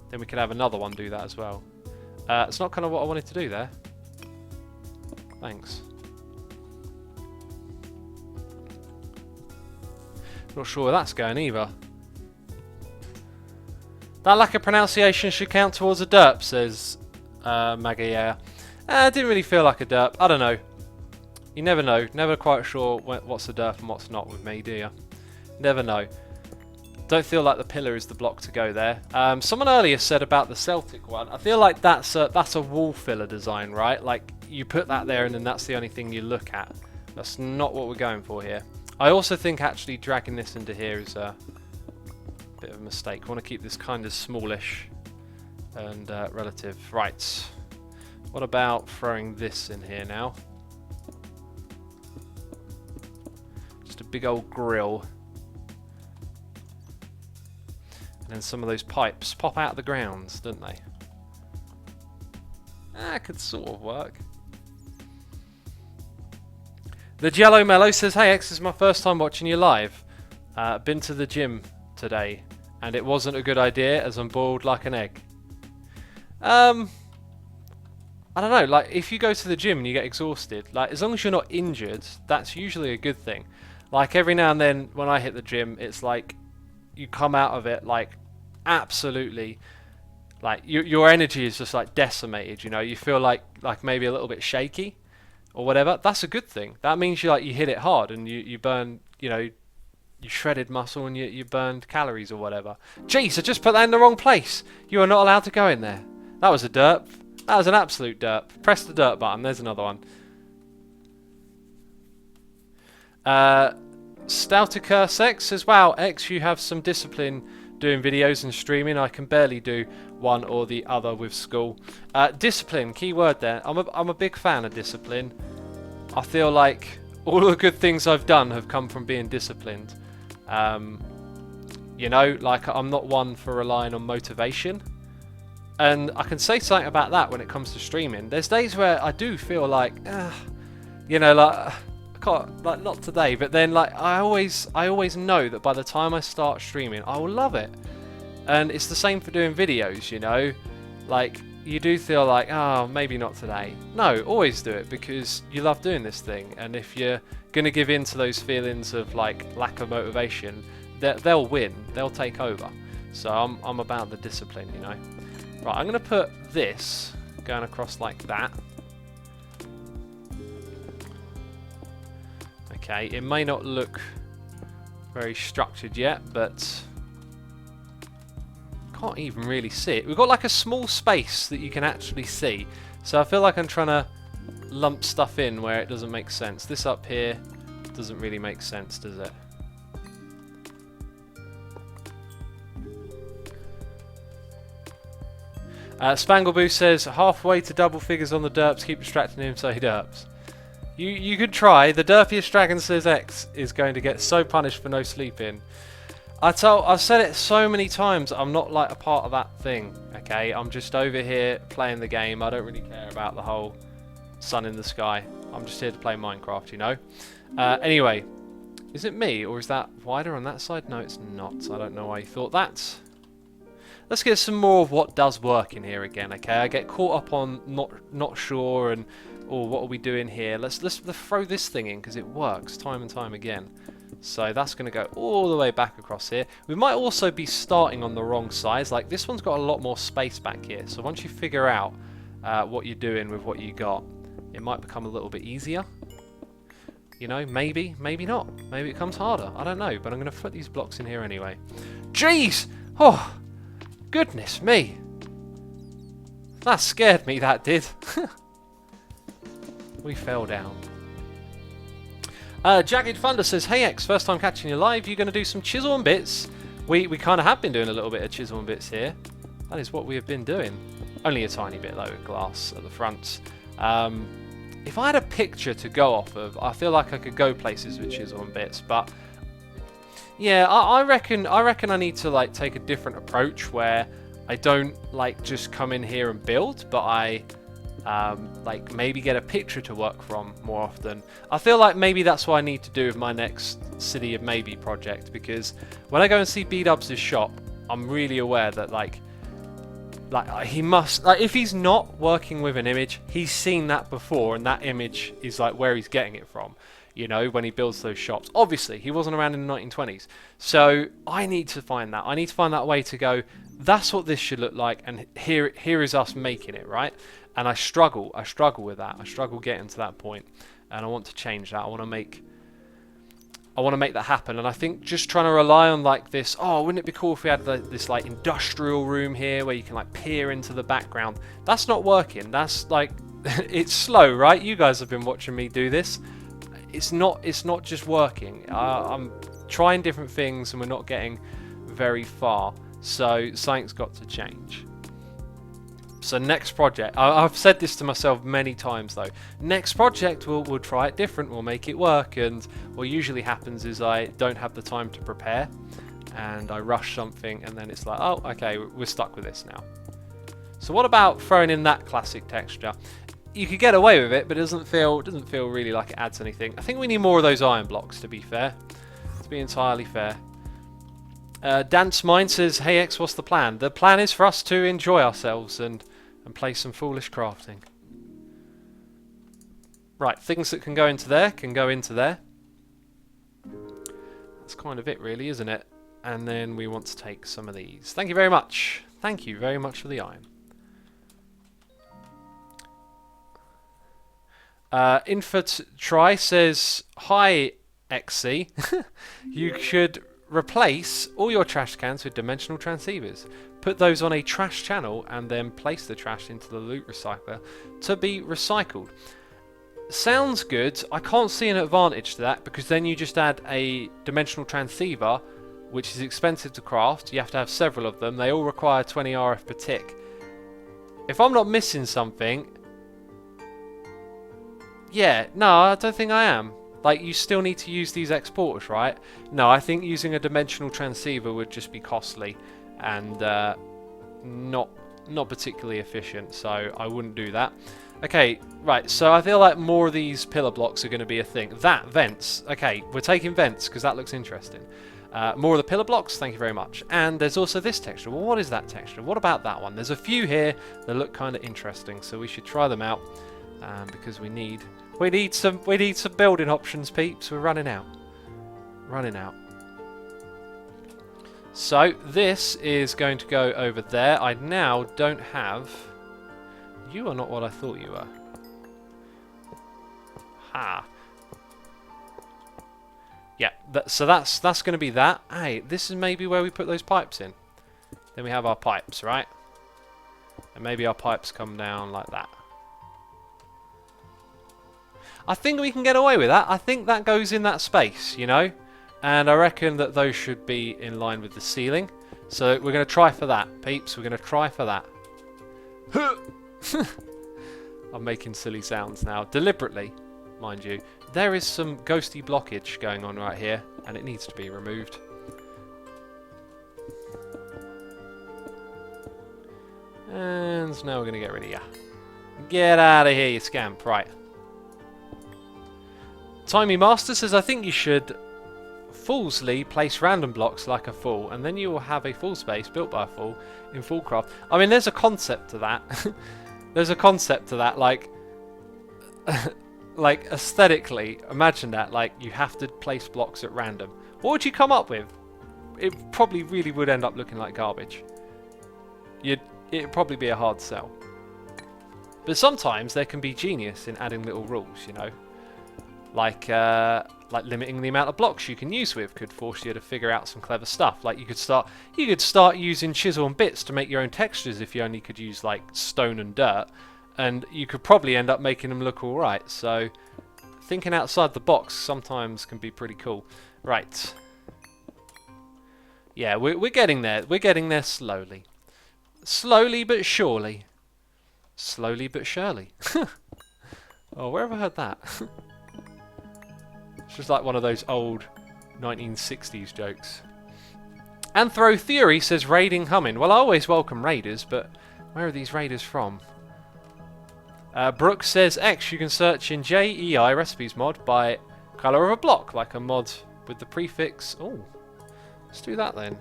Then we could have another one do that as well. It's not kind of what I wanted to do there. Thanks. Not sure where that's going either. That lack of pronunciation should count towards a derp, says Magaia. It didn't really feel like a derp. I don't know. You never know. Never quite sure what's a derp and what's not with me, do you? Never know. Don't feel like the pillar is the block to go there. Someone earlier said about the Celtic one. I feel like that's a wall filler design, right? Like you put that there and then that's the only thing you look at. That's not what we're going for here. I also think actually dragging this into here is a bit of a mistake. I want to keep this kind of smallish and relative. Right. What about throwing this in here now? Just a big old grill. And then some of those pipes pop out of the grounds, don't they? That could sort of work. The Jello Mellow says, hey X, this is my first time watching you live. Been to the gym today, and it wasn't a good idea as I'm boiled like an egg. I don't know, like if you go to the gym and you get exhausted, like as long as you're not injured, that's usually a good thing. Like every now and then when I hit the gym, it's like you come out of it like absolutely, like your energy is just like decimated, you know, you feel like maybe a little bit shaky. Or whatever, that's a good thing. That means you hit it hard and you burn, you know, you shredded muscle and you burned calories or whatever. Jeez, I just put that in the wrong place. You are not allowed to go in there. That was a derp. That was an absolute derp. Press the dirt button. There's another one. Stoutica Sex says, wow, X, you have some discipline doing videos and streaming. I can barely do one or the other with school. Discipline, key word there. I'm a big fan of discipline. I feel like all the good things I've done have come from being disciplined. You know, like I'm not one for relying on motivation. And I can say something about that when it comes to streaming. There's days where I do feel like, you know, like I can't, like not today, but then like I always know that by the time I start streaming, I will love it. And it's the same for doing videos, you know, like you do feel like, oh, maybe not today. No, always do it because you love doing this thing. And if you're going to give in to those feelings of like lack of motivation, they'll win, they'll take over. So I'm about the discipline, you know. Right, I'm going to put this going across like that. Okay, it may not look very structured yet, but can't even really see it. We've got like a small space that you can actually see. So I feel like I'm trying to lump stuff in where it doesn't make sense. This up here doesn't really make sense, does it? Spangleboo says, halfway to double figures on the derps, keep distracting him so he derps. You could try. The derpiest dragon says X is going to get so punished for no sleeping. I've said it so many times, I'm not like a part of that thing, okay? I'm just over here playing the game. I don't really care about the whole sun in the sky. I'm just here to play Minecraft, you know? Anyway, is it me, or is that wider on that side? No, it's not. I don't know why you thought that. Let's get some more of what does work in here again, okay? I get caught up on not sure and, or what are we doing here? Let's throw this thing in because it works time and time again. So that's going to go all the way back across here. We might also be starting on the wrong size. Like this one's got a lot more space back here. So once you figure out what you're doing with what you got, it might become a little bit easier. You know, maybe, maybe not. Maybe it comes harder. I don't know, but I'm going to put these blocks in here anyway. Jeez! Oh, goodness me. That scared me, that did. We fell down. Jagged Thunder says, hey X, first time catching you live, you going to do some chisel and bits? We kind of have been doing a little bit of chisel and bits here. That is what we have been doing. Only a tiny bit though, with glass at the front. If I had a picture to go off of, I feel like I could go places with chisel and bits, but yeah, I reckon I need to like take a different approach where I don't like just come in here and build, but I like maybe get a picture to work from more often. I feel like maybe that's what I need to do with my next City of Maybe project, because when I go and see B-Dubs' shop, I'm really aware that like he must, like if he's not working with an image, he's seen that before, and that image is like where he's getting it from, you know, when he builds those shops. Obviously he wasn't around in the 1920s, so I need to find that. I need to find that way to go, that's what this should look like, and here is us making it, right? And I struggle with that. I struggle getting to that point, and I want to change that. I want to make that happen. And I think just trying to rely on like this, oh, wouldn't it be cool if we had this like industrial room here where you can like peer into the background? That's not working. That's like it's slow, right? You guys have been watching me do this. It's not just working. I'm trying different things and we're not getting very far. So something's got to change. So next project, I've said this to myself many times though, next project we'll try it different, we'll make it work, and what usually happens is I don't have the time to prepare and I rush something and then it's like, oh okay, we're stuck with this now. So what about throwing in that classic texture? You could get away with it, but it doesn't feel really like it adds anything. I think we need more of those iron blocks, to be fair, to be entirely fair. Dance Mind says, hey X, what's the plan? The plan is for us to enjoy ourselves and play some foolish crafting. Right, things that can go into there can go into there. That's kind of it really, isn't it? And then we want to take some of these. Thank you very much. Thank you very much for the iron. Infant Try says, hi XC. You should replace all your trash cans with dimensional transceivers. Put those on a trash channel and then place the trash into the loot recycler to be recycled. Sounds good. I can't see an advantage to that because then you just add a dimensional transceiver, which is expensive to craft. You have to have several of them. They all require 20 RF per tick. If I'm not missing something... Yeah, no, I don't think I am. Like, you still need to use these exporters, right? No, I think using a dimensional transceiver would just be costly and not particularly efficient, so I wouldn't do that. Okay, right, so I feel like more of these pillar blocks are going to be a thing. That, vents. Okay, we're taking vents because that looks interesting. More of the pillar blocks, thank you very much. And there's also this texture. Well, what is that texture? What about that one? There's a few here that look kind of interesting, so we should try them out because we need some building options, peeps. We're running out. So this is going to go over there. I now don't have... You are not what I thought you were. Ha. Yeah, so that's going to be that. Hey, this is maybe where we put those pipes in. Then we have our pipes, right? And maybe our pipes come down like that. I think we can get away with that. I think that goes in that space, you know? And I reckon that those should be in line with the ceiling. So we're going to try for that, peeps. We're going to try for that. I'm making silly sounds now, deliberately, mind you. There is some ghosty blockage going on right here, and it needs to be removed. And now we're going to get rid of you. Get out of here, you scamp. Right. Timey Master says, I think you should foolsly place random blocks like a fool, and then you will have a full space built by a fool in Foolcraft. I mean, there's a concept to that. There's a concept to that, like, like aesthetically, imagine that, like, you have to place blocks at random. What would you come up with? It probably really would end up looking like garbage. It'd probably be a hard sell. But sometimes there can be genius in adding little rules, you know. Like limiting the amount of blocks you can use with could force you to figure out some clever stuff. Like you could start using chisel and bits to make your own textures if you only could use like stone and dirt, and you could probably end up making them look all right. So thinking outside the box sometimes can be pretty cool. Right. Yeah, we're getting there. We're getting there slowly. Slowly but surely. Slowly but surely. Oh, where have I heard that? It's just like one of those old 1960s jokes. Anthro Theory says raiding humming. Well, I always welcome raiders, but where are these raiders from? Brooke says X, you can search in JEI recipes mod by colour of a block, like a mod with the prefix. Oh, let's do that then.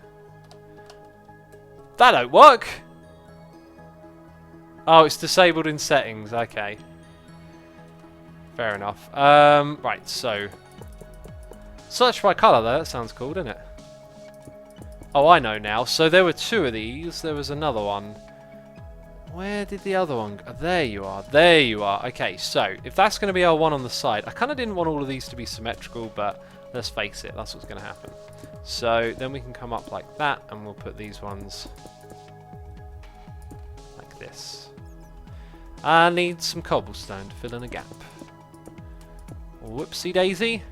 That don't work! Oh, it's disabled in settings. Okay. Fair enough. Right, so search by colour though, that sounds cool, doesn't it? Oh, I know now. So there were two of these. There was another one. Where did the other one go? There you are. There you are. Okay, so if that's going to be our one on the side, I kind of didn't want all of these to be symmetrical, but let's face it, that's what's going to happen. So then we can come up like that, and we'll put these ones like this. I need some cobblestone to fill in a gap. Whoopsie daisy.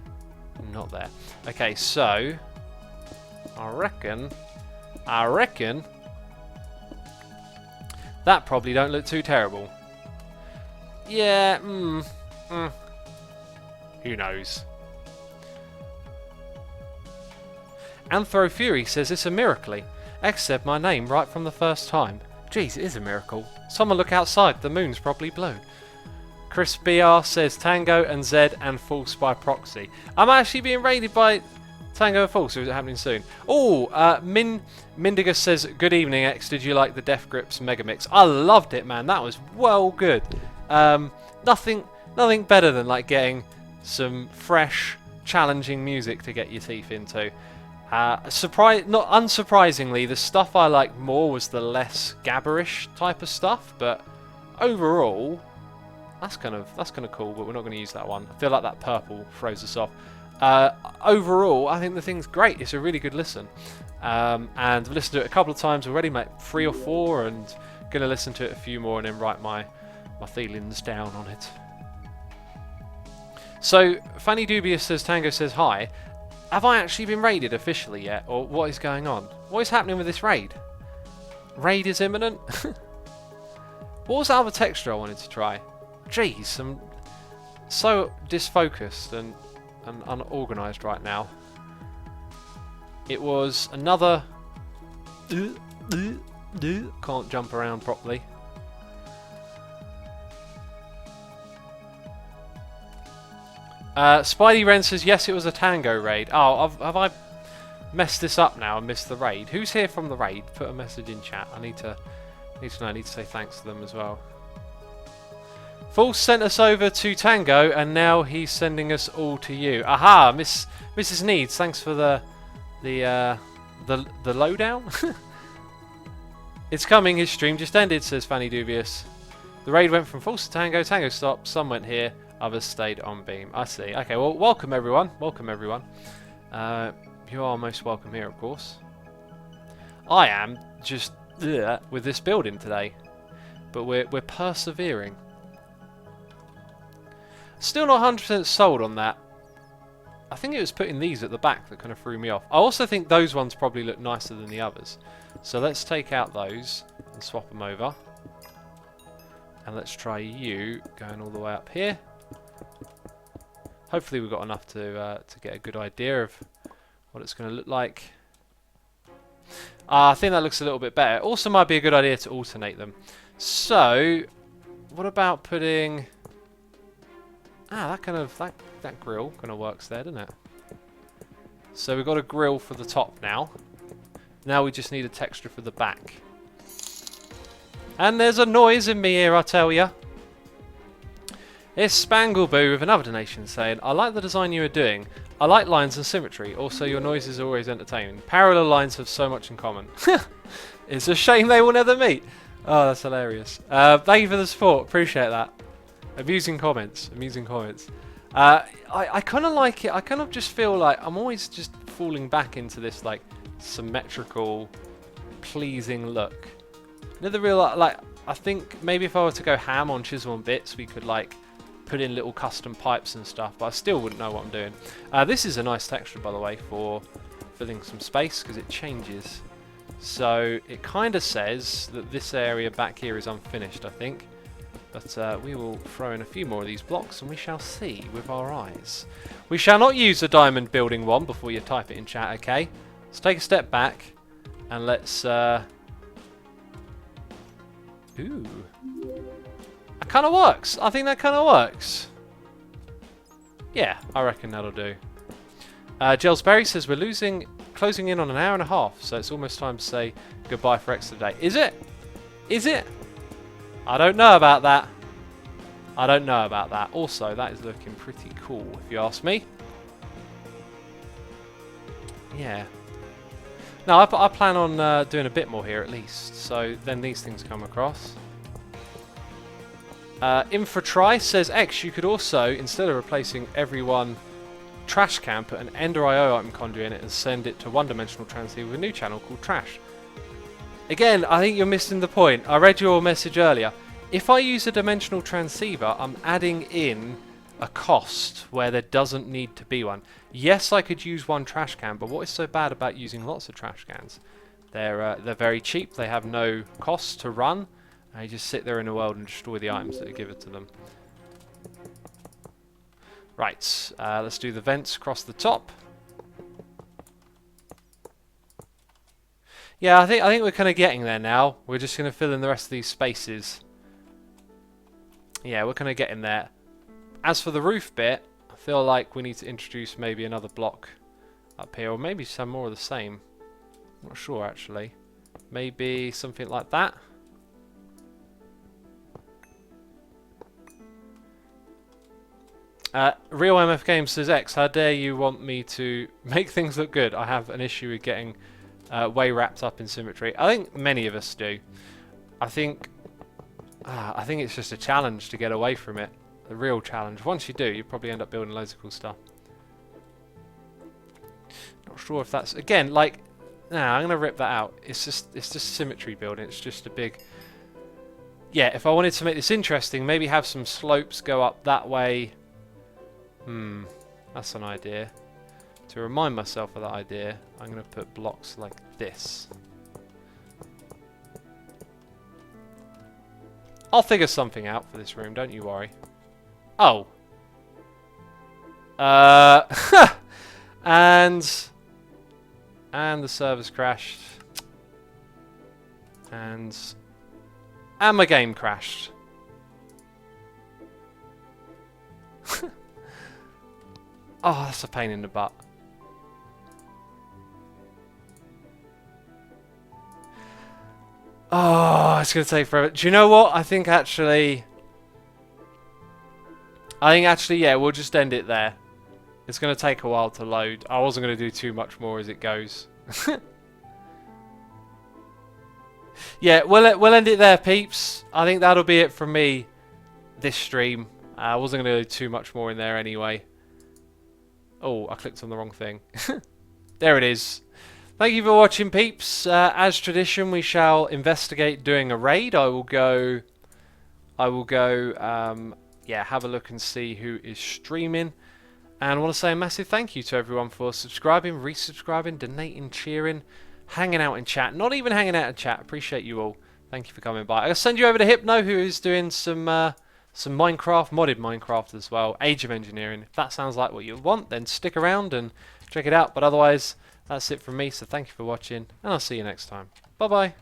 Not there. Okay, so I reckon that probably don't look too terrible. Yeah, who knows? Anthro Fury says it's a miracle. X said my name right from the first time. Jeez, it is a miracle. Someone look outside, the moon's probably blue. Chris BR says Tango and Zed and False by proxy. I'm actually being raided by Tango and False, or is it happening soon? Oh, Mindigus says, good evening X, did you like the Death Grips Megamix? I loved it, man, that was well good. Nothing better than like getting some fresh, challenging music to get your teeth into. Not unsurprisingly, the stuff I liked more was the less gabberish type of stuff, but overall, that's kind of cool. But we're not going to use that one. I feel like that purple throws us off. Overall, I think the thing's great. It's a really good listen, and I've listened to it a couple of times already, mate, 3 or 4, and going to listen to it a few more and then write my feelings down on it. So Fanny Dubious says Tango says hi. Have I actually been raided officially yet, or what is going on? What is happening with this raid? Raid is imminent? What was that other texture I wanted to try? Jeez, I'm so disfocused and unorganised right now. It was another... Can't jump around properly. Spidey Wren says, yes, it was a Tango raid. Oh, have I messed this up now and missed the raid? Who's here from the raid? Put a message in chat. I need to know. I need to say thanks to them as well. False sent us over to Tango, and now he's sending us all to you. Aha, Mrs. Needs, thanks for the lowdown. It's coming. His stream just ended, says Fanny Dubious. The raid went from False to Tango. Tango stopped. Some went here. Others stayed on beam. I see. Okay, well, welcome everyone. Welcome everyone. You are most welcome here, of course. I am just with this building today, but we're persevering. Still not 100% sold on that. I think it was putting these at the back that kind of threw me off. I also think those ones probably look nicer than the others. So let's take out those and swap them over. And let's try you going all the way up here. Hopefully we've got enough to get a good idea of what it's going to look like. I think that looks a little bit better. Also might be a good idea to alternate them. So, what about putting... that grill kind of works there, doesn't it? So we've got a grill for the top now. Now we just need a texture for the back. And there's a noise in me ear, I tell ya. It's Spangleboo with another donation saying, I like the design you are doing. I like lines and symmetry. Also, your noises are always entertaining. Parallel lines have so much in common. It's a shame they will never meet. Oh, that's hilarious. Thank you for the support. Appreciate that. Amusing comments. Amusing comments. I kind of like it. I kind of just feel like I'm always just falling back into this like symmetrical, pleasing look. You know, the real like. I think maybe if I were to go ham on Chisel and Bits, we could like put in little custom pipes and stuff. But I still wouldn't know what I'm doing. This is a nice texture, by the way, for filling some space because it changes. So it kind of says that this area back here is unfinished, I think. But we will throw in a few more of these blocks and we shall see with our eyes. We shall not use the diamond building one before you type it in chat, okay? Let's take a step back and let's... Ooh. That kind of works. I think that kind of works. Yeah, I reckon that'll do. Gelsberry says we're closing in on an hour and a half, so it's almost time to say goodbye for extra day. Is it? Is it? I don't know about that. I don't know about that. Also, that is looking pretty cool, if you ask me. Yeah. No, I plan on doing a bit more here at least, so then these things come across. Infratry says, X, you could also, instead of replacing every one trash can, put an Ender IO item conduit in it and send it to one-dimensional transceiver with a new channel called Trash. Again, I think you're missing the point. I read your message earlier. If I use a dimensional transceiver, I'm adding in a cost where there doesn't need to be one. Yes, I could use one trash can, but what is so bad about using lots of trash cans? They're very cheap. They have no cost to run. They just sit there in the world and destroy the items that are given to them. Right, let's do the vents across the top. Yeah, I think we're kind of getting there now. We're just going to fill in the rest of these spaces. Yeah, we're kind of getting there. As for the roof bit, I feel like we need to introduce maybe another block up here, or maybe some more of the same. I'm not sure actually. Maybe something like that. Real MF Games says, X, how dare you want me to make things look good? I have an issue with getting way wrapped up in symmetry. I think many of us do. I think it's just a challenge to get away from it. The real challenge. Once you do, you probably end up building loads of cool stuff. Not sure if that's again like. Nah, I'm gonna rip that out. It's just symmetry building. It's just a big. Yeah, if I wanted to make this interesting, maybe have some slopes go up that way. That's an idea. To remind myself of that idea, I'm going to put blocks like this. I'll figure something out for this room, don't you worry. Oh. And the server's crashed. And my game crashed. Oh, that's a pain in the butt. Oh, it's going to take forever. Do you know what? I think actually, yeah, we'll just end it there. It's going to take a while to load. I wasn't going to do too much more as it goes. Yeah, we'll end it there, peeps. I think that'll be it from me this stream. I wasn't going to do too much more in there anyway. Oh, I clicked on the wrong thing. There it is. Thank you for watching, peeps. As tradition, we shall investigate doing a raid. I will go, yeah, have a look and see who is streaming. And I want to say a massive thank you to everyone for subscribing, resubscribing, donating, cheering, hanging out in chat. Not even hanging out in chat. Appreciate you all. Thank you for coming by. I'll send you over to Hypno, who is doing some Minecraft, modded Minecraft as well, Age of Engineering. If that sounds like what you want, then stick around and check it out. But otherwise, that's it from me. So thank you for watching, and I'll see you next time. Bye bye.